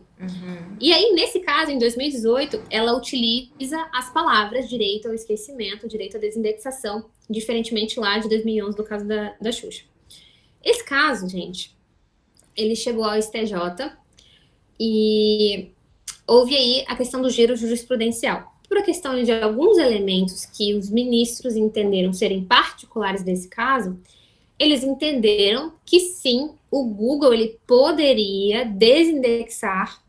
E aí, nesse caso, em 2018, ela utiliza as palavras direito ao esquecimento, direito à desindexação, diferentemente lá de 2011, do caso da Xuxa. Esse caso, gente, ele chegou ao STJ e houve aí a questão do giro jurisprudencial. Por a questão de alguns elementos que os ministros entenderam serem particulares desse caso, eles entenderam que sim, o Google ele poderia desindexar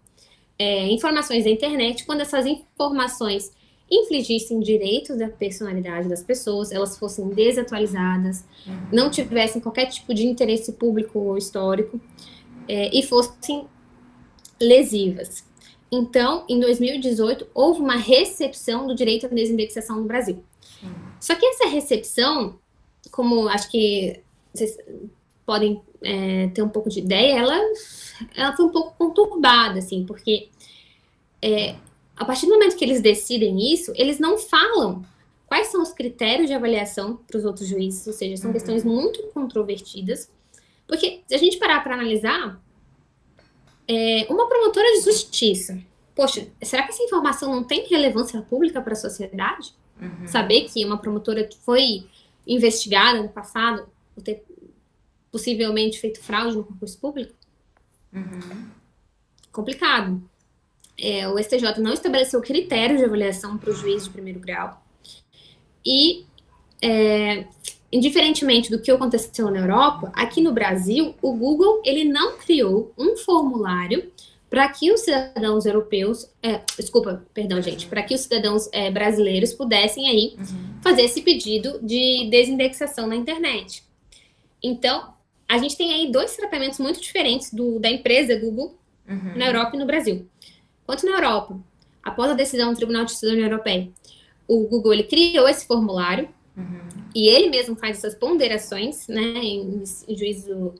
informações da internet quando essas informações infligissem direitos da personalidade das pessoas, elas fossem desatualizadas, não tivessem qualquer tipo de interesse público ou histórico e fossem lesivas. Então, em 2018, houve uma recepção do direito à desindexação no Brasil. Só que essa recepção, como acho que vocês podem ter um pouco de ideia, ela foi um pouco conturbada, assim, porque a partir do momento que eles decidem isso, eles não falam quais são os critérios de avaliação para os outros juízes, ou seja, são questões muito controvertidas, porque se a gente parar para analisar, uma promotora de justiça, poxa, será que essa informação não tem relevância pública para a sociedade? Saber que uma promotora foi investigada no passado por ter possivelmente feito fraude no concurso público? Complicado. O STJ não estabeleceu critérios de avaliação para o juiz de primeiro grau. E, indiferentemente do que aconteceu na Europa, aqui no Brasil, o Google ele não criou um formulário para que os cidadãos europeus, para que os cidadãos brasileiros pudessem aí fazer esse pedido de desindexação na internet. Então, a gente tem aí dois tratamentos muito diferentes da empresa Google na Europa e no Brasil. Quanto na Europa, após a decisão do Tribunal de Justiça da União Europeia, o Google ele criou esse formulário e ele mesmo faz essas ponderações, né, em juízo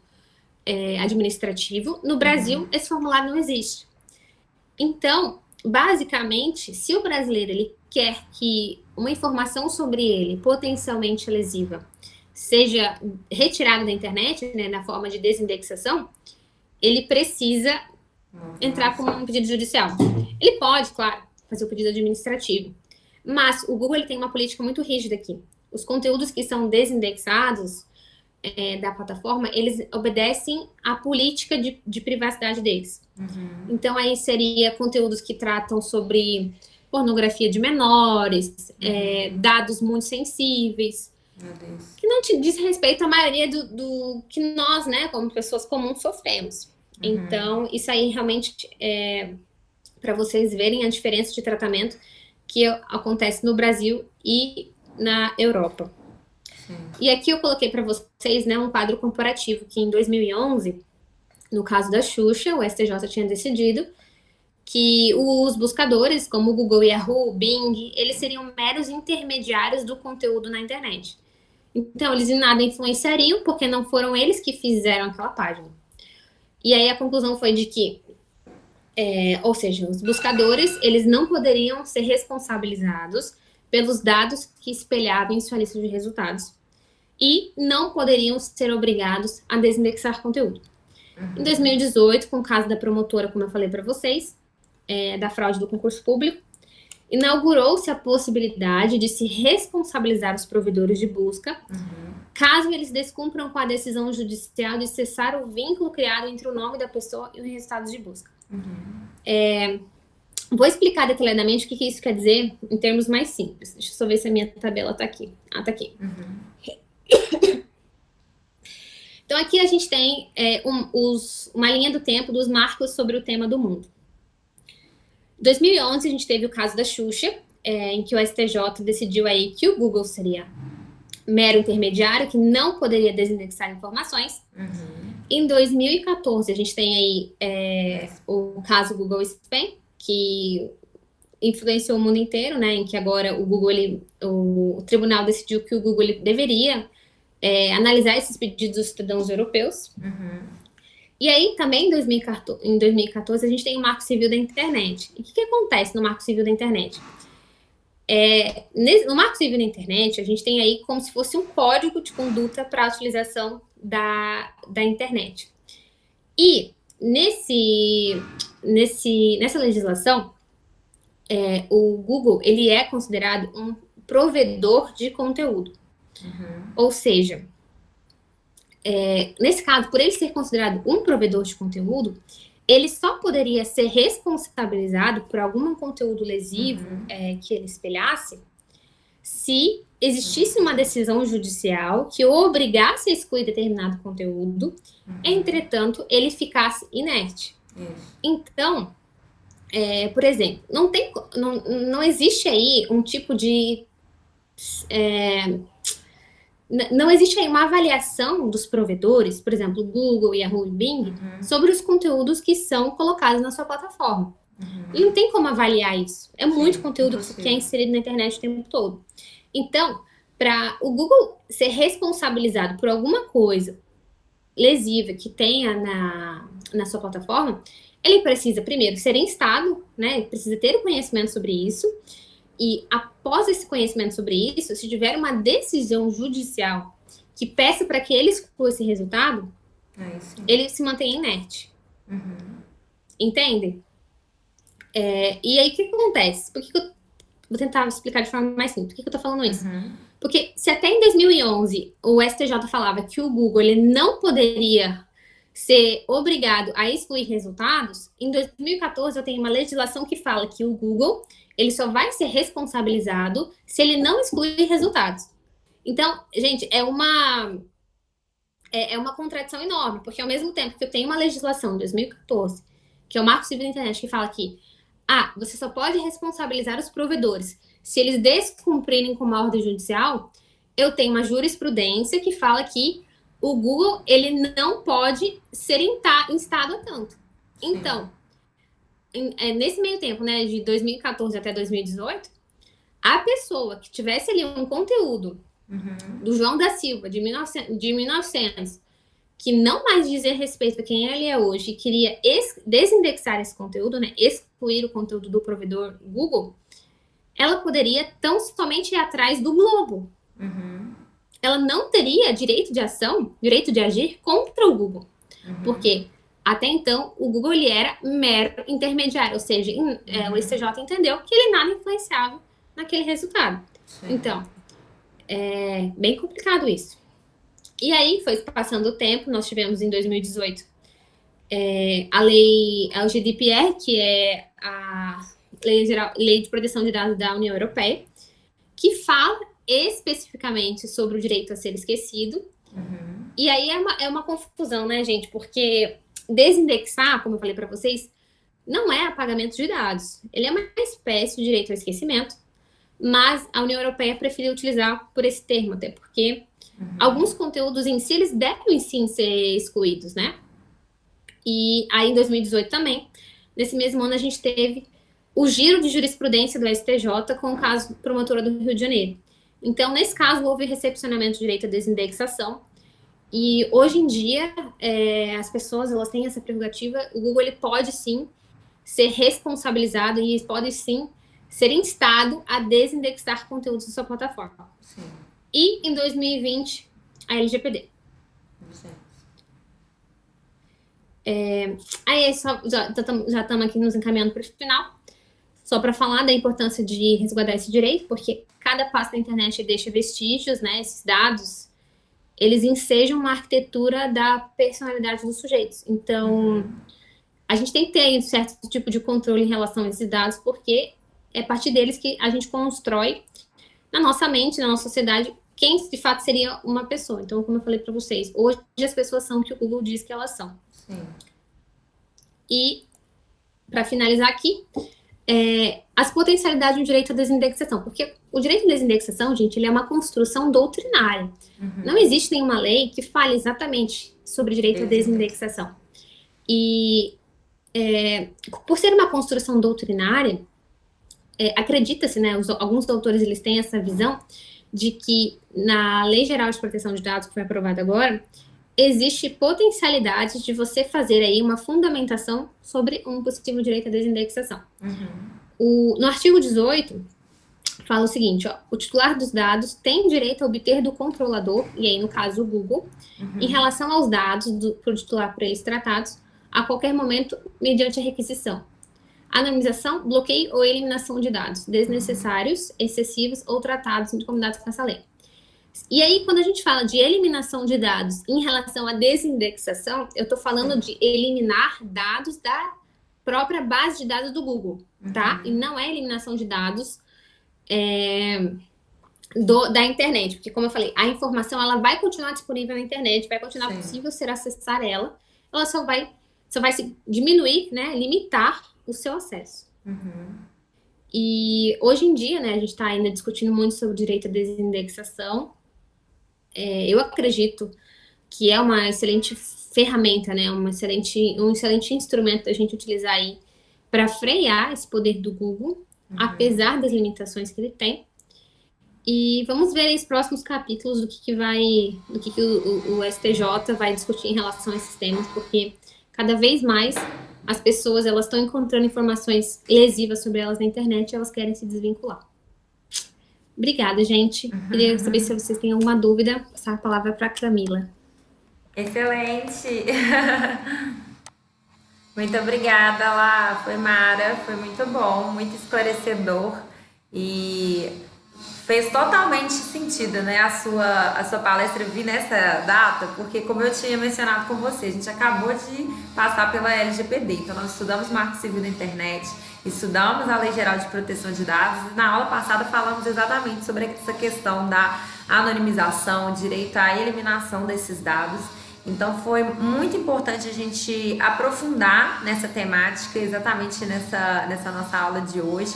administrativo. No Brasil, esse formulário não existe. Então, basicamente, se o brasileiro ele quer que uma informação sobre ele, potencialmente lesiva, seja retirada da internet, né, na forma de desindexação, ele precisa entrar com um pedido judicial. Ele pode, claro, fazer o pedido administrativo, mas o Google ele tem uma política muito rígida aqui. Os conteúdos que são desindexados da plataforma, eles obedecem à política de privacidade deles. Então, aí seria conteúdos que tratam sobre pornografia de menores, dados muito sensíveis, que não te diz respeito à maioria do que nós, né, como pessoas comuns, sofremos. Então, isso aí realmente é para vocês verem a diferença de tratamento que acontece no Brasil e na Europa. E aqui eu coloquei para vocês, né, um quadro comparativo que em 2011, no caso da Xuxa, o STJ tinha decidido que os buscadores, como o Google, Yahoo, Bing, eles seriam meros intermediários do conteúdo na internet. Então, eles em nada influenciariam, porque não foram eles que fizeram aquela página. E aí a conclusão foi de que, ou seja, os buscadores, eles não poderiam ser responsabilizados pelos dados que espelhavam em sua lista de resultados e não poderiam ser obrigados a desindexar conteúdo. Em 2018, com o caso da promotora, como eu falei para vocês, da fraude do concurso público, inaugurou-se a possibilidade de se responsabilizar os provedores de busca, caso eles descumpram com a decisão judicial de cessar o vínculo criado entre o nome da pessoa e os resultados de busca. Vou explicar detalhadamente o que isso quer dizer em termos mais simples. Deixa eu só ver se a minha tabela está aqui. Está aqui. Então, aqui a gente tem uma linha do tempo dos marcos sobre o tema do mundo. Em 2011, a gente teve o caso da Xuxa, em que o STJ decidiu aí que o Google seria mero intermediário, que não poderia desindexar informações. Em 2014, a gente tem aí o caso Google Spam, que influenciou o mundo inteiro, né? Em que agora o Google, o tribunal decidiu que o Google deveria analisar esses pedidos dos cidadãos europeus. E aí, também em 2014, a gente tem o Marco Civil da Internet. E o que acontece no Marco Civil da Internet? No Marco Civil da Internet, a gente tem aí como se fosse um código de conduta para a utilização da internet. E nessa legislação, o Google ele é considerado um provedor de conteúdo. Ou seja, nesse caso, por ele ser considerado um provedor de conteúdo, ele só poderia ser responsabilizado por algum conteúdo lesivo que ele espelhasse se existisse uma decisão judicial que o obrigasse a excluir determinado conteúdo, entretanto, ele ficasse inerte. Então, por exemplo, não existe aí um tipo de... não existe aí uma avaliação dos provedores, por exemplo, Google, Yahoo e Bing, sobre os conteúdos que são colocados na sua plataforma. E não tem como avaliar isso. É muito conteúdo que é inserido na internet o tempo todo. Então, para o Google ser responsabilizado por alguma coisa lesiva que tenha na sua plataforma, ele precisa, primeiro, ser instado, né? Ele precisa ter o conhecimento sobre isso. E após esse conhecimento sobre isso, se tiver uma decisão judicial que peça para que ele exclua esse resultado, ele se mantém inerte. Entende? E aí, o que acontece? Vou tentar explicar de forma mais simples. Por que eu tô falando isso? Porque se até em 2011 o STJ falava que o Google ele não poderia ser obrigado a excluir resultados, em 2014 eu tenho uma legislação que fala que o Google ele só vai ser responsabilizado se ele não excluir resultados. Então, gente, é uma contradição enorme, porque ao mesmo tempo que eu tenho uma legislação de 2014, que é o Marco Civil da Internet, que fala que você só pode responsabilizar os provedores se eles descumprirem com uma ordem judicial, eu tenho uma jurisprudência que fala que o Google ele não pode ser instado a tanto. Então, nesse meio tempo, né, de 2014 até 2018, a pessoa que tivesse ali um conteúdo do João da Silva, de 1900, que não mais dizia respeito a quem ele é hoje e queria desindexar esse conteúdo, né, excluir o conteúdo do provedor Google, ela poderia tão somente ir atrás do Globo. Ela não teria direito de ação, direito de agir contra o Google. Porque até então o Google ele era mero intermediário, ou seja, o STJ entendeu que ele nada influenciava naquele resultado. Sim. Então, é bem complicado isso. E aí foi passando o tempo, nós tivemos em 2018 o GDPR, que é a Lei de Proteção de Dados da União Europeia, que fala especificamente sobre o direito a ser esquecido. E aí é uma confusão, né, gente? Porque desindexar, como eu falei para vocês, não é apagamento de dados. Ele é uma espécie de direito ao esquecimento, mas a União Europeia prefere utilizar por esse termo, até porque alguns conteúdos em si, eles devem sim ser excluídos, né? E aí, em 2018 também, nesse mesmo ano, a gente teve o giro de jurisprudência do STJ com o caso promotora do Rio de Janeiro. Então, nesse caso, houve recepcionamento de direito à desindexação. E hoje em dia, as pessoas elas têm essa prerrogativa. O Google ele pode sim ser responsabilizado e pode sim ser instado a desindexar conteúdos da sua plataforma. Sim. E em 2020, a LGPD. Aí já estamos aqui nos encaminhando para o final, só para falar da importância de resguardar esse direito, porque cada passo da internet deixa vestígios, né? Esses dados, eles ensejam uma arquitetura da personalidade dos sujeitos. Então, a gente tem que ter um certo tipo de controle em relação a esses dados, porque é a partir deles que a gente constrói na nossa mente, na nossa sociedade, quem de fato seria uma pessoa. Então, como eu falei para vocês, hoje as pessoas são o que o Google diz que elas são. Sim. E, para finalizar aqui, as potencialidades do direito à desindexação. Porque o direito à desindexação, gente, ele é uma construção doutrinária. Não existe nenhuma lei que fale exatamente sobre o direito à desindexação. E, por ser uma construção doutrinária, acredita-se, né, alguns autores eles têm essa visão de que na Lei Geral de Proteção de Dados, que foi aprovada agora, existe potencialidade de você fazer aí uma fundamentação sobre um possível direito à desindexação. No artigo 18, fala o seguinte, ó, o titular dos dados tem direito a obter do controlador, e aí no caso o Google, em relação aos dados por titular por eles tratados, a qualquer momento, mediante a requisição, anonimização, bloqueio ou eliminação de dados desnecessários, excessivos ou tratados em conformidade com essa lei. E aí, quando a gente fala de eliminação de dados em relação à desindexação, eu estou falando de eliminar dados da própria base de dados do Google, tá? E não é eliminação de dados da internet, porque como eu falei, a informação ela vai continuar disponível na internet, vai continuar possível ser acessar ela só vai se diminuir, né, limitar o seu acesso. E hoje em dia, né, a gente está ainda discutindo muito sobre o direito à desindexação. Eu acredito que é uma excelente ferramenta, né, um excelente instrumento da gente utilizar aí para frear esse poder do Google, apesar das limitações que ele tem. E vamos ver aí os próximos capítulos do que o STJ vai discutir em relação a esses temas, porque cada vez mais as pessoas elas estão encontrando informações lesivas sobre elas na internet e elas querem se desvincular. Obrigada, gente. Queria saber se vocês têm alguma dúvida. Passar a palavra para a Camila. Excelente! Muito obrigada, Lá. Foi Mara, foi muito bom, muito esclarecedor e fez totalmente sentido, né, a sua palestra vir nessa data, porque como eu tinha mencionado com você, a gente acabou de passar pela LGPD, então nós estudamos Marco Civil da Internet, estudamos a Lei Geral de Proteção de Dados e na aula passada falamos exatamente sobre essa questão da anonimização, direito à eliminação desses dados. Então foi muito importante a gente aprofundar nessa temática, exatamente nessa nossa aula de hoje.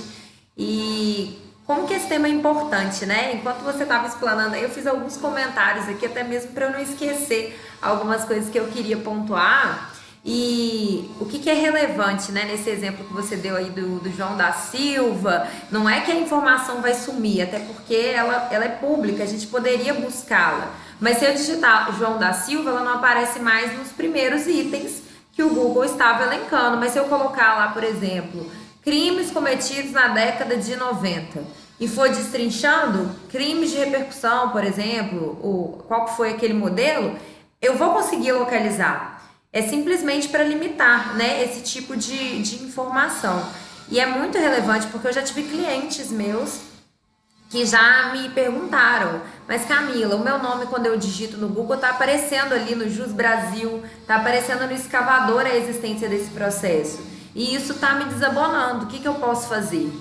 E como que esse tema é importante, né? Enquanto você estava explanando aí, eu fiz alguns comentários aqui, até mesmo para eu não esquecer algumas coisas que eu queria pontuar. E o que é relevante, né, nesse exemplo que você deu aí do João da Silva, não é que a informação vai sumir, até porque ela é pública, a gente poderia buscá-la. Mas se eu digitar João da Silva, ela não aparece mais nos primeiros itens que o Google estava elencando. Mas se eu colocar lá, por exemplo, crimes cometidos na década de 90 e for destrinchando crimes de repercussão, por exemplo, qual que foi aquele modelo, eu vou conseguir localizar. É simplesmente para limitar, né, esse tipo de informação. E é muito relevante porque eu já tive clientes meus que já me perguntaram, mas Camila, o meu nome quando eu digito no Google tá aparecendo ali no Jus Brasil, tá aparecendo no escavador a existência desse processo. E isso tá me desabonando, o que eu posso fazer?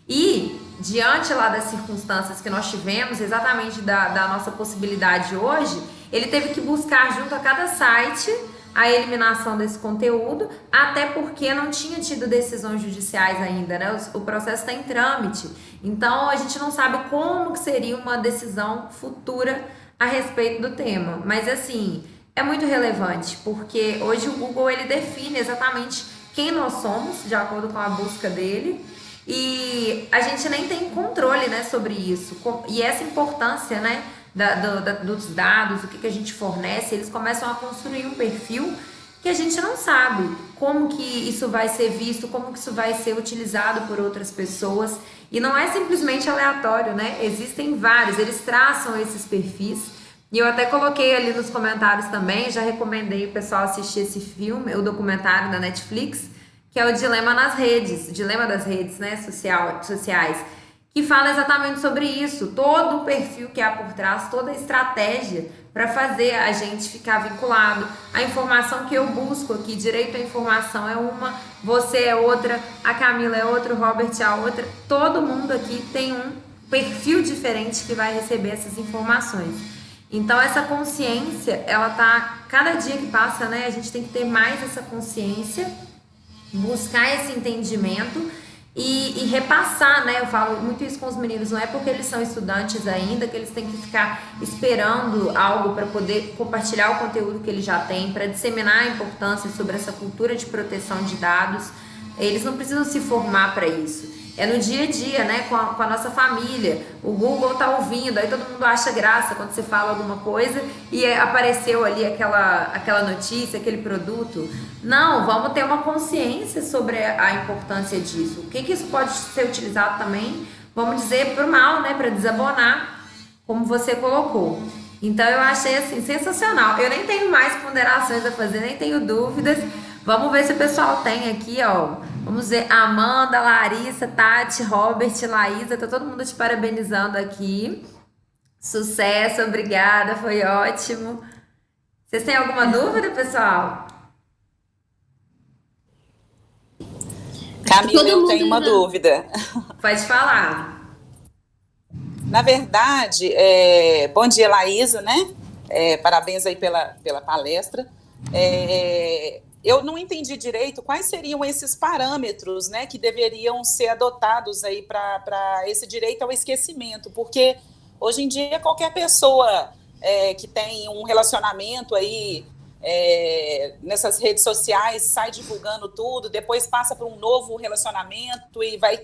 E, diante lá das circunstâncias que nós tivemos, exatamente da nossa possibilidade hoje, ele teve que buscar junto a cada site a eliminação desse conteúdo, até porque não tinha tido decisões judiciais ainda, né? O processo está em trâmite. Então, a gente não sabe como que seria uma decisão futura a respeito do tema. Mas, assim, é muito relevante, porque hoje o Google, ele define exatamente quem nós somos, de acordo com a busca dele, e a gente nem tem controle, né, sobre isso. E essa importância, né, dos dados, o que a gente fornece, eles começam a construir um perfil que a gente não sabe como que isso vai ser visto, como que isso vai ser utilizado por outras pessoas. E não é simplesmente aleatório, né? Existem vários, eles traçam esses perfis. E eu até coloquei ali nos comentários também, já recomendei o pessoal assistir esse filme, o documentário da Netflix, que é o Dilema nas Redes, o Dilema das Redes, né, sociais, que fala exatamente sobre isso, todo o perfil que há por trás, toda a estratégia para fazer a gente ficar vinculado. A informação que eu busco aqui, direito à informação é uma, você é outra, a Camila é outra, o Robert é a outra, todo mundo aqui tem um perfil diferente que vai receber essas informações. Então essa consciência, ela tá, cada dia que passa, né, a gente tem que ter mais essa consciência, buscar esse entendimento e repassar, né? Eu falo muito isso com os meninos, não é porque eles são estudantes ainda que eles têm que ficar esperando algo para poder compartilhar o conteúdo que eles já têm, para disseminar a importância sobre essa cultura de proteção de dados. Eles não precisam se formar para isso. É no dia a dia, né, com a nossa família. O Google tá ouvindo, aí todo mundo acha graça quando você fala alguma coisa e apareceu ali aquela notícia, aquele produto. Não, vamos ter uma consciência sobre a importância disso. O que isso pode ser utilizado também, vamos dizer, para o mal, né, para desabonar, como você colocou. Então eu achei assim sensacional. Eu nem tenho mais ponderações a fazer, nem tenho dúvidas. Vamos ver se o pessoal tem aqui, ó. Vamos ver, Amanda, Larissa, Tati, Robert, Laísa, tá todo mundo te parabenizando aqui. Sucesso, obrigada, foi ótimo. Vocês têm alguma dúvida, pessoal? Camila, eu tenho uma dúvida. Pode falar. Na verdade, bom dia, Laísa, né? Parabéns aí pela palestra. Eu não entendi direito quais seriam esses parâmetros, né, que deveriam ser adotados aí para esse direito ao esquecimento, porque hoje em dia qualquer pessoa que tem um relacionamento aí nessas redes sociais sai divulgando tudo, depois passa para um novo relacionamento e vai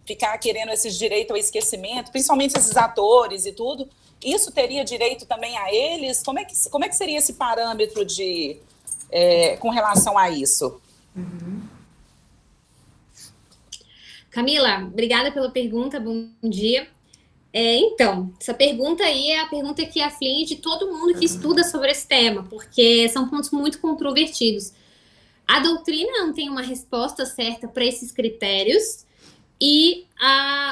ficar querendo esse direito ao esquecimento, principalmente esses atores e tudo. Isso teria direito também a eles? Como é que seria esse parâmetro com relação a isso? Uhum. Camila, obrigada pela pergunta, bom dia. Então, essa pergunta aí é a pergunta que aflige todo mundo que estuda sobre esse tema, porque são pontos muito controvertidos. A doutrina não tem uma resposta certa para esses critérios e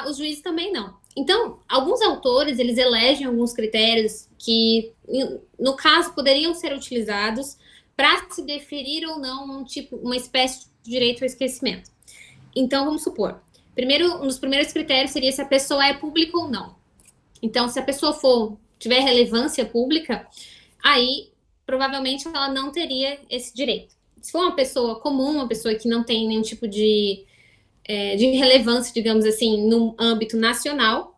os juízes também não. Então, alguns autores, eles elegem alguns critérios que, no caso, poderiam ser utilizados para se deferir ou não uma espécie de direito ao esquecimento. Então, vamos supor, um dos primeiros critérios seria se a pessoa é pública ou não. Então, se a pessoa tiver relevância pública, aí, provavelmente, ela não teria esse direito. Se for uma pessoa comum, uma pessoa que não tem nenhum tipo de relevância, digamos assim, no âmbito nacional,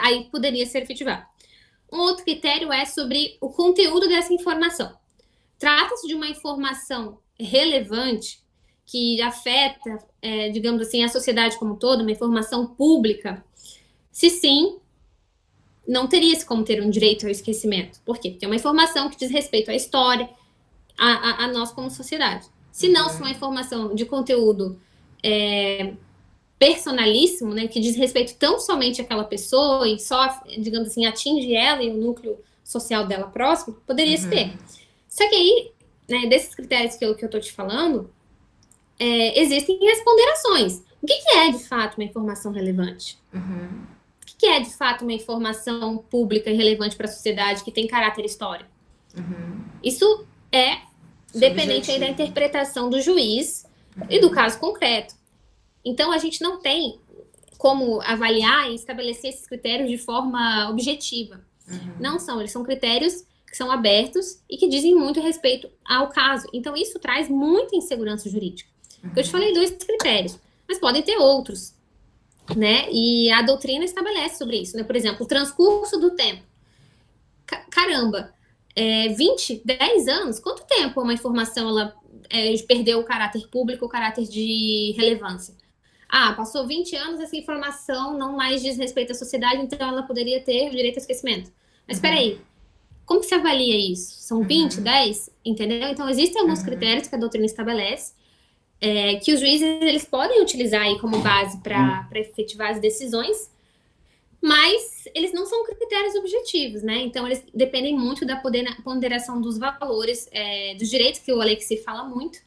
aí poderia ser efetivado. Um outro critério é sobre o conteúdo dessa informação. Trata-se de uma informação relevante que afeta, digamos assim, a sociedade como um todo, uma informação pública? Se sim, não teria como ter um direito ao esquecimento. Por quê? Porque é uma informação que diz respeito à história, a nós como sociedade. Se não, se uma informação de conteúdo personalíssimo, né, que diz respeito tão somente àquela pessoa e só, digamos assim, atinge ela e o núcleo social dela próximo, poderia se ter. Só que aí, né, desses critérios que eu tô te falando, existem as ponderações. O que é, de fato, uma informação relevante? O que é, de fato, uma informação pública e relevante para a sociedade que tem caráter histórico? Isso é dependente aí da interpretação do juiz e do caso concreto. Então, a gente não tem como avaliar e estabelecer esses critérios de forma objetiva. Não são, eles são critérios que são abertos e que dizem muito respeito ao caso. Então, isso traz muita insegurança jurídica. Eu te falei 2 critérios, mas podem ter outros, né? E a doutrina estabelece sobre isso, né? Por exemplo, o transcurso do tempo. Caramba, 10 anos? Quanto tempo uma informação ela perdeu o caráter público, o caráter de relevância? Passou 20 anos, essa informação não mais diz respeito à sociedade, então ela poderia ter o direito ao esquecimento. Mas espera aí, como que se avalia isso? São 20, 10? Entendeu? Então, existem alguns critérios que a doutrina estabelece, que os juízes eles podem utilizar aí como base para efetivar as decisões, mas eles não são critérios objetivos, né? Então, eles dependem muito da ponderação dos valores, dos direitos, que o Alexis fala muito.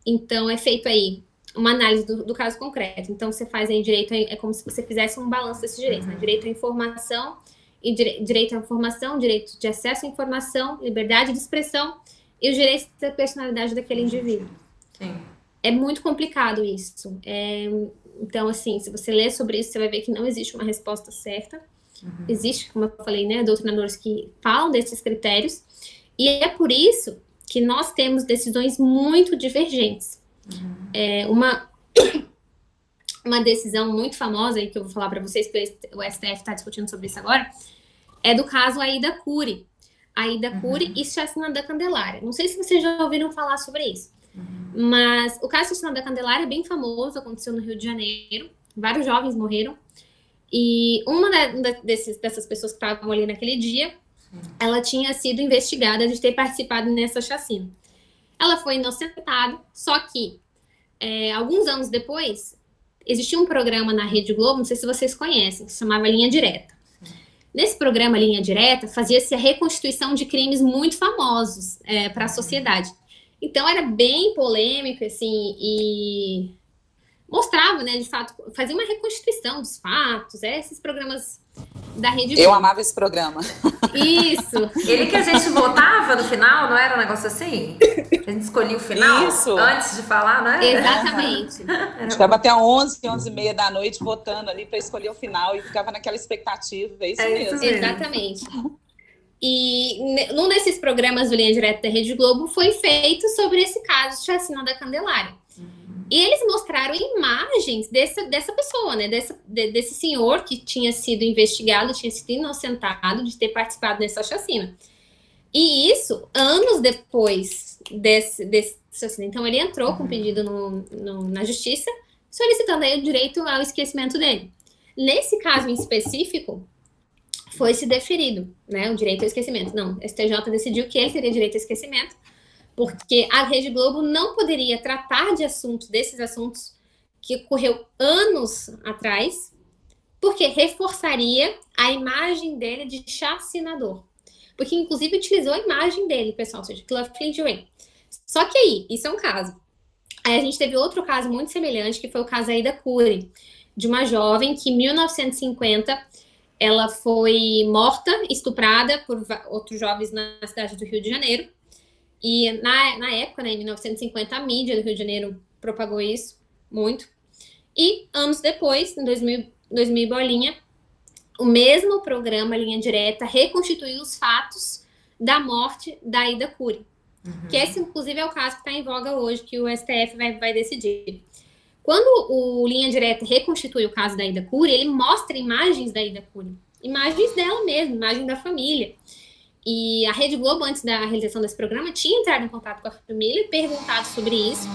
Então, é feito aí uma análise do caso concreto. Então, você faz aí direito, é como se você fizesse um balanço desses direitos, né? Direito à informação, e direito à informação, direito de acesso à informação, liberdade de expressão e os direitos da personalidade daquele indivíduo. Sim. É muito complicado isso. Então, assim, se você ler sobre isso, você vai ver que não existe uma resposta certa. Existe, como eu falei, né, doutrinadores que falam desses critérios. E é por isso que nós temos decisões muito divergentes. Uma decisão muito famosa, aí que eu vou falar para vocês, porque o STF está discutindo sobre isso agora, é do caso Aida Cury. Aida Cury e Chacina da Candelária. Não sei se vocês já ouviram falar sobre isso. Mas o caso Chacina da Candelária é bem famoso, aconteceu no Rio de Janeiro. Vários jovens morreram. E uma dessas pessoas que estavam ali naquele dia, ela tinha sido investigada de ter participado nessa chacina. Ela foi inocentada, só que alguns anos depois, existia um programa na Rede Globo, não sei se vocês conhecem, que se chamava Linha Direta. Nesse programa Linha Direta, fazia-se a reconstituição de crimes muito famosos para a sociedade. Então, era bem polêmico, assim, e mostrava, né, de fato, fazia uma reconstituição dos fatos, esses programas da Rede Globo. Eu amava esse programa. Isso. Ele que a gente votava no final, não era um negócio assim? A gente escolhia o final antes de falar, não é? Exatamente. Ficava até 11, 11h30 da noite votando ali para escolher o final e ficava naquela expectativa, é isso mesmo. Exatamente. E num desses programas do Linha Direta da Rede Globo foi feito sobre esse caso de Chacina da Candelária. E eles mostraram imagens dessa pessoa, né? Desse senhor que tinha sido investigado, tinha sido inocentado de ter participado dessa chacina. E isso, anos depois desse chacina. Então, ele entrou com pedido na justiça, solicitando aí o direito ao esquecimento dele. Nesse caso em específico, foi-se deferido, né? O direito ao esquecimento. Não, o STJ decidiu que ele teria direito ao esquecimento, porque a Rede Globo não poderia tratar desses assuntos que ocorreu anos atrás, porque reforçaria a imagem dele de chacinador. Porque, inclusive, utilizou a imagem dele, pessoal, ou seja, Clifford Ray. Só que aí, isso é um caso. Aí a gente teve outro caso muito semelhante, que foi o caso Aida Cury, de uma jovem que, em 1950, ela foi morta, estuprada por outros jovens na cidade do Rio de Janeiro. E na época, né, em 1950, a mídia do Rio de Janeiro propagou isso muito. E anos depois, em 2000 bolinha, o mesmo programa Linha Direta reconstituiu os fatos da morte da Aida Cury. Que esse, inclusive, é o caso que está em voga hoje, que o STF vai decidir. Quando o Linha Direta reconstitui o caso da Aida Cury, ele mostra imagens da Aida Cury. Imagens dela mesma, imagem da família. E a Rede Globo, antes da realização desse programa, tinha entrado em contato com a família e perguntado sobre isso.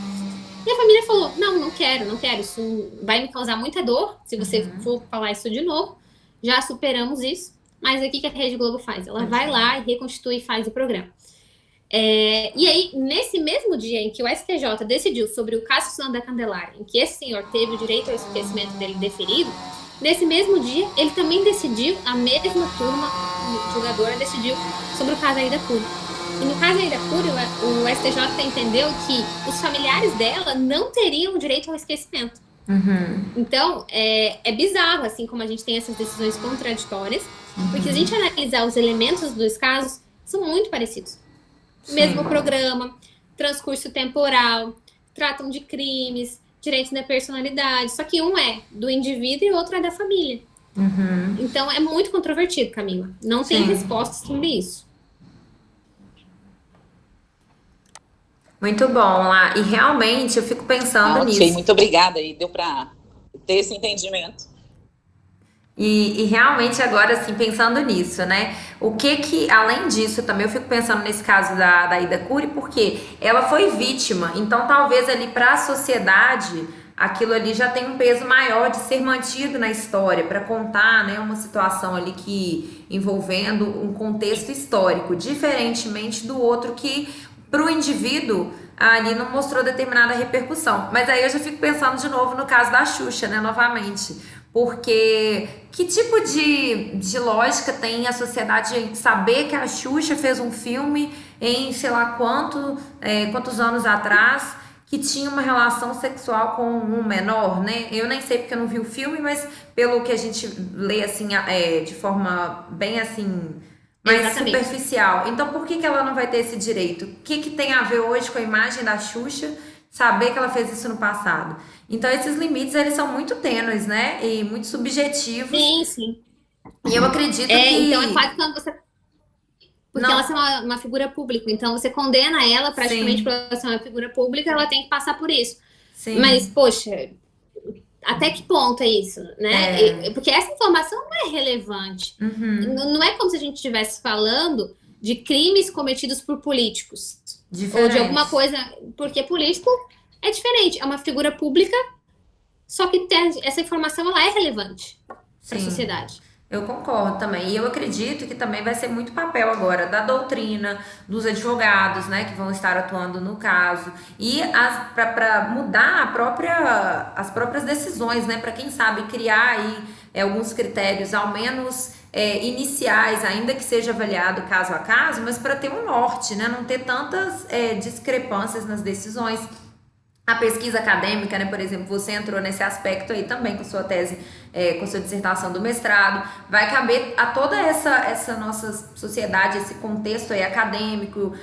E a família falou, não quero, isso vai me causar muita dor, se você for falar isso de novo. Já superamos isso. Mas o que que a Rede Globo faz? Ela vai lá e reconstitui e faz o programa. E aí, nesse mesmo dia em que o STJ decidiu sobre o caso Suzano da Candelária, em que esse senhor teve o direito ao esquecimento dele deferido, nesse mesmo dia, ele também decidiu, a mesma turma julgadora decidiu sobre o caso Aida Cury. E no caso Aida Cury, o STJ entendeu que os familiares dela não teriam o direito ao esquecimento. Então, é bizarro, assim, como a gente tem essas decisões contraditórias, porque se a gente analisar os elementos dos casos, são muito parecidos. Mesmo programa, transcurso temporal, tratam de crimes, direitos da personalidade, só que um é do indivíduo e o outro é da família. Então, é muito controvertido, Camila. Não tem resposta sobre isso. Muito bom lá. E realmente eu fico pensando nisso. Muito obrigada aí, deu para ter esse entendimento. E realmente agora, assim, pensando nisso, né? O que além disso, também eu fico pensando nesse caso da Aida Cury, porque ela foi vítima, então talvez ali para a sociedade aquilo ali já tem um peso maior de ser mantido na história, para contar, né, uma situação ali que envolvendo um contexto histórico, diferentemente do outro que para o indivíduo ali não mostrou determinada repercussão. Mas aí eu já fico pensando de novo no caso da Xuxa, né, novamente. Porque que tipo de lógica tem a sociedade em saber que a Xuxa fez um filme em sei lá quantos anos atrás que tinha uma relação sexual com um menor, né? Eu nem sei porque eu não vi o filme, mas pelo que a gente lê assim, de forma bem assim, mais superficial. Então por que ela não vai ter esse direito? O que tem a ver hoje com a imagem da Xuxa saber que ela fez isso no passado? Então esses limites, eles são muito tênues, né? E muito subjetivos. Sim, sim. E eu acredito que... Então é quase quando você... Porque ela é uma figura pública, então você condena ela praticamente por ela ser uma figura pública, ela tem que passar por isso. Sim. Mas, poxa, até que ponto é isso, né? Porque essa informação não é relevante. Não é como se a gente estivesse falando de crimes cometidos por políticos. Ou de alguma coisa... Porque político é diferente, é uma figura pública, só que essa informação ela é relevante para a sociedade. Eu concordo também. E eu acredito que também vai ser muito papel agora da doutrina, dos advogados, né, que vão estar atuando no caso. E para mudar as próprias decisões, né, para quem sabe criar aí alguns critérios, ao menos iniciais, ainda que seja avaliado caso a caso, mas para ter um norte, né, não ter tantas discrepâncias nas decisões. A pesquisa acadêmica, né, por exemplo, você entrou nesse aspecto aí também com sua tese, com sua dissertação do mestrado, vai caber a toda essa nossa sociedade, esse contexto aí acadêmico,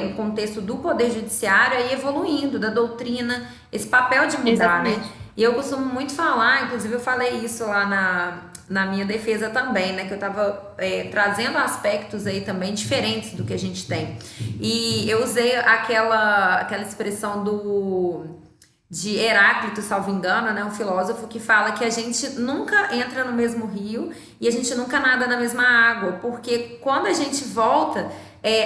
um contexto do poder judiciário aí evoluindo, da doutrina, esse papel de mudar, né? E eu costumo muito falar, inclusive eu falei isso lá na minha defesa também, né, que eu estava trazendo aspectos aí também diferentes do que a gente tem. E eu usei aquela expressão de Heráclito, salvo engano, né, um filósofo que fala que a gente nunca entra no mesmo rio e a gente nunca nada na mesma água, porque quando a gente volta,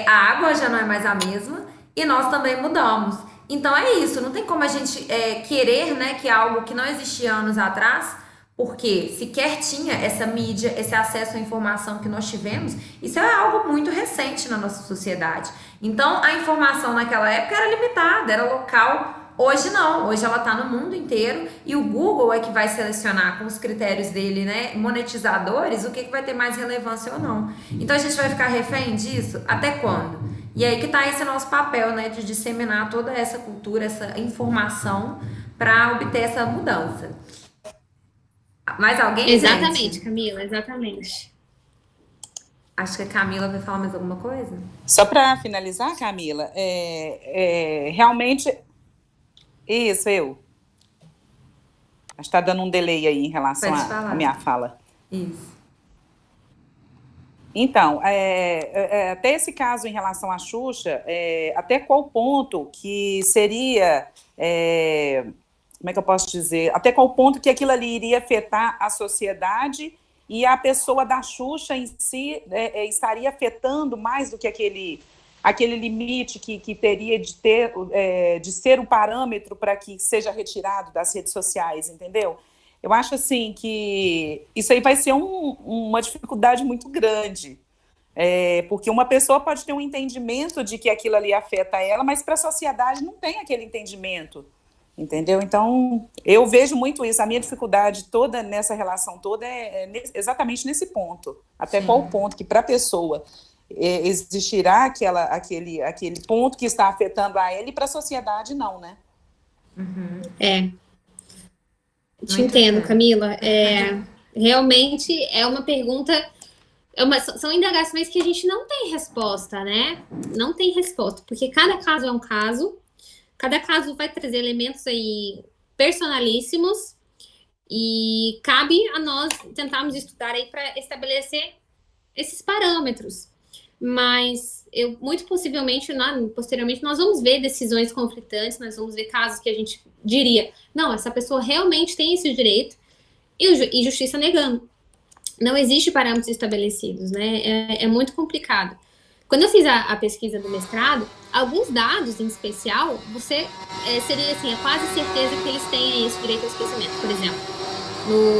a água já não é mais a mesma e nós também mudamos. Então é isso, não tem como a gente querer, né, que algo que não existia anos atrás, porque sequer tinha essa mídia, esse acesso à informação que nós tivemos, isso é algo muito recente na nossa sociedade. Então a informação naquela época era limitada, era local. Hoje não, hoje ela está no mundo inteiro e o Google é que vai selecionar com os critérios dele, né, monetizadores, o que vai ter mais relevância ou não. Então a gente vai ficar refém disso? Até quando? E aí que está esse nosso papel, né, de disseminar toda essa cultura, essa informação para obter essa mudança. Mais alguém? Exatamente, gente? Camila, exatamente. Acho que a Camila vai falar mais alguma coisa. Só para finalizar, Camila, realmente... Isso, eu. Acho que está dando um delay aí em relação à minha fala. Isso. Então, até esse caso em relação à Xuxa, até qual ponto que seria... como é que eu posso dizer? Até qual ponto que aquilo ali iria afetar a sociedade e a pessoa da Xuxa em si estaria afetando mais do que aquele limite que teria de ser um parâmetro para que seja retirado das redes sociais, entendeu? Eu acho assim que isso aí vai ser uma dificuldade muito grande, porque uma pessoa pode ter um entendimento de que aquilo ali afeta ela, mas para a sociedade não tem aquele entendimento, entendeu? Então, eu vejo muito isso. A minha dificuldade toda nessa relação toda exatamente nesse ponto. Até Sim. qual ponto que para a pessoa existirá aquele ponto que está afetando a ela e para a sociedade não, né? Te Muito entendo, bem. Camila. Realmente é uma pergunta, são indagações que a gente não tem resposta, né? Não tem resposta, porque cada caso é um caso, cada caso vai trazer elementos aí personalíssimos e cabe a nós tentarmos estudar aí para estabelecer esses parâmetros. Mas muito possivelmente, posteriormente, nós vamos ver decisões conflitantes, nós vamos ver casos que a gente diria, não, essa pessoa realmente tem esse direito, e justiça negando. Não existe parâmetros estabelecidos, né? É muito complicado. Quando eu fiz a pesquisa do mestrado, alguns dados em especial, seria assim, quase certeza que eles têm esse direito ao esquecimento, por exemplo,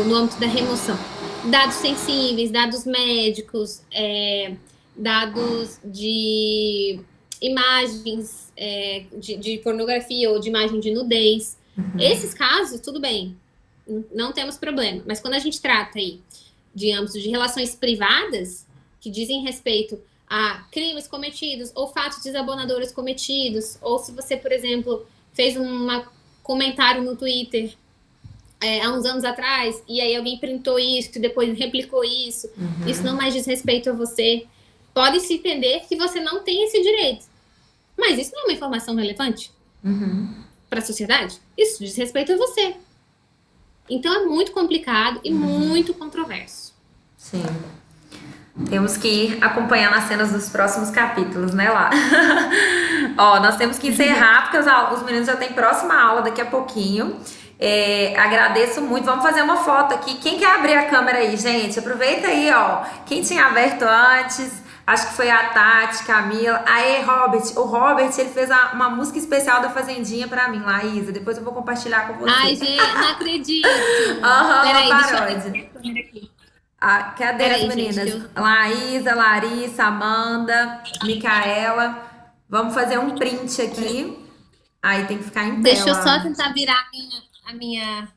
no âmbito da remoção. Dados sensíveis, dados médicos, dados de imagens de pornografia ou de imagem de nudez. Esses casos, tudo bem, não temos problema. Mas quando a gente trata aí de âmbito de relações privadas, que dizem respeito a crimes cometidos ou fatos desabonadores cometidos, ou se você, por exemplo, fez um comentário no Twitter há uns anos atrás, e aí alguém printou isso e depois replicou isso, isso não mais diz respeito a você. Pode-se entender que você não tem esse direito. Mas isso não é uma informação relevante para a sociedade? Isso diz respeito a você. Então é muito complicado e muito controverso. Sim. Temos que ir acompanhando as cenas dos próximos capítulos, né, lá? Ó, nós temos que encerrar, porque os meninos já têm próxima aula daqui a pouquinho. Agradeço muito. Vamos fazer uma foto aqui. Quem quer abrir a câmera aí, gente? Aproveita aí, ó. Quem tinha aberto antes, acho que foi a Tati, Camila. Aê, Robert. O Robert, ele fez uma música especial da Fazendinha pra mim, Laísa. Depois eu vou compartilhar com você. Ai, gente, não acredito. Peraí, paródia. Cadê as meninas? Gente, Laísa, Larissa, Amanda, Micaela. Vamos fazer um print aqui. Aí tem que ficar em tela. Deixa eu só tentar virar a minha...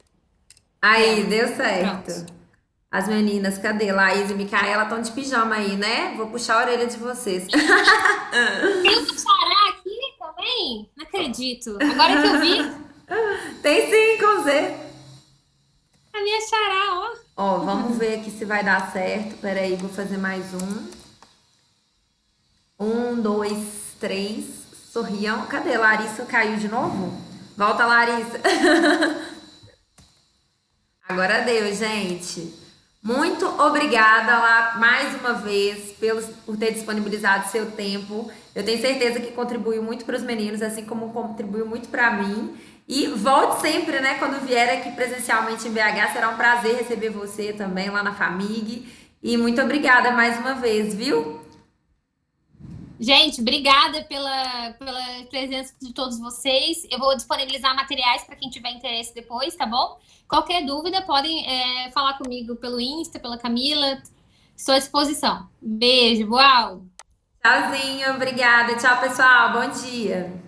Aí, deu certo. Pronto. As meninas, cadê? Laís e Micaela estão de pijama aí, né? Vou puxar a orelha de vocês. Tem uma xará aqui também? Não acredito. Agora que eu vi. Tem sim, com Z. A minha xará, ó. Ó, vamos ver aqui se vai dar certo. Peraí, vou fazer mais um. 1, 2, 3. Sorriam. Cadê? Larissa caiu de novo? Volta, Larissa. Agora deu, gente. Muito obrigada lá mais uma vez por ter disponibilizado seu tempo. Eu tenho certeza que contribuiu muito para os meninos, assim como contribuiu muito para mim. E volte sempre, né? Quando vier aqui presencialmente em BH, será um prazer receber você também lá na Famig. E muito obrigada mais uma vez, viu? Gente, obrigada pela presença de todos vocês. Eu vou disponibilizar materiais para quem tiver interesse depois, tá bom? Qualquer dúvida, podem falar comigo pelo Insta, pela Camila. Estou à disposição. Beijo, uau! Tchauzinho, obrigada. Tchau, pessoal. Bom dia.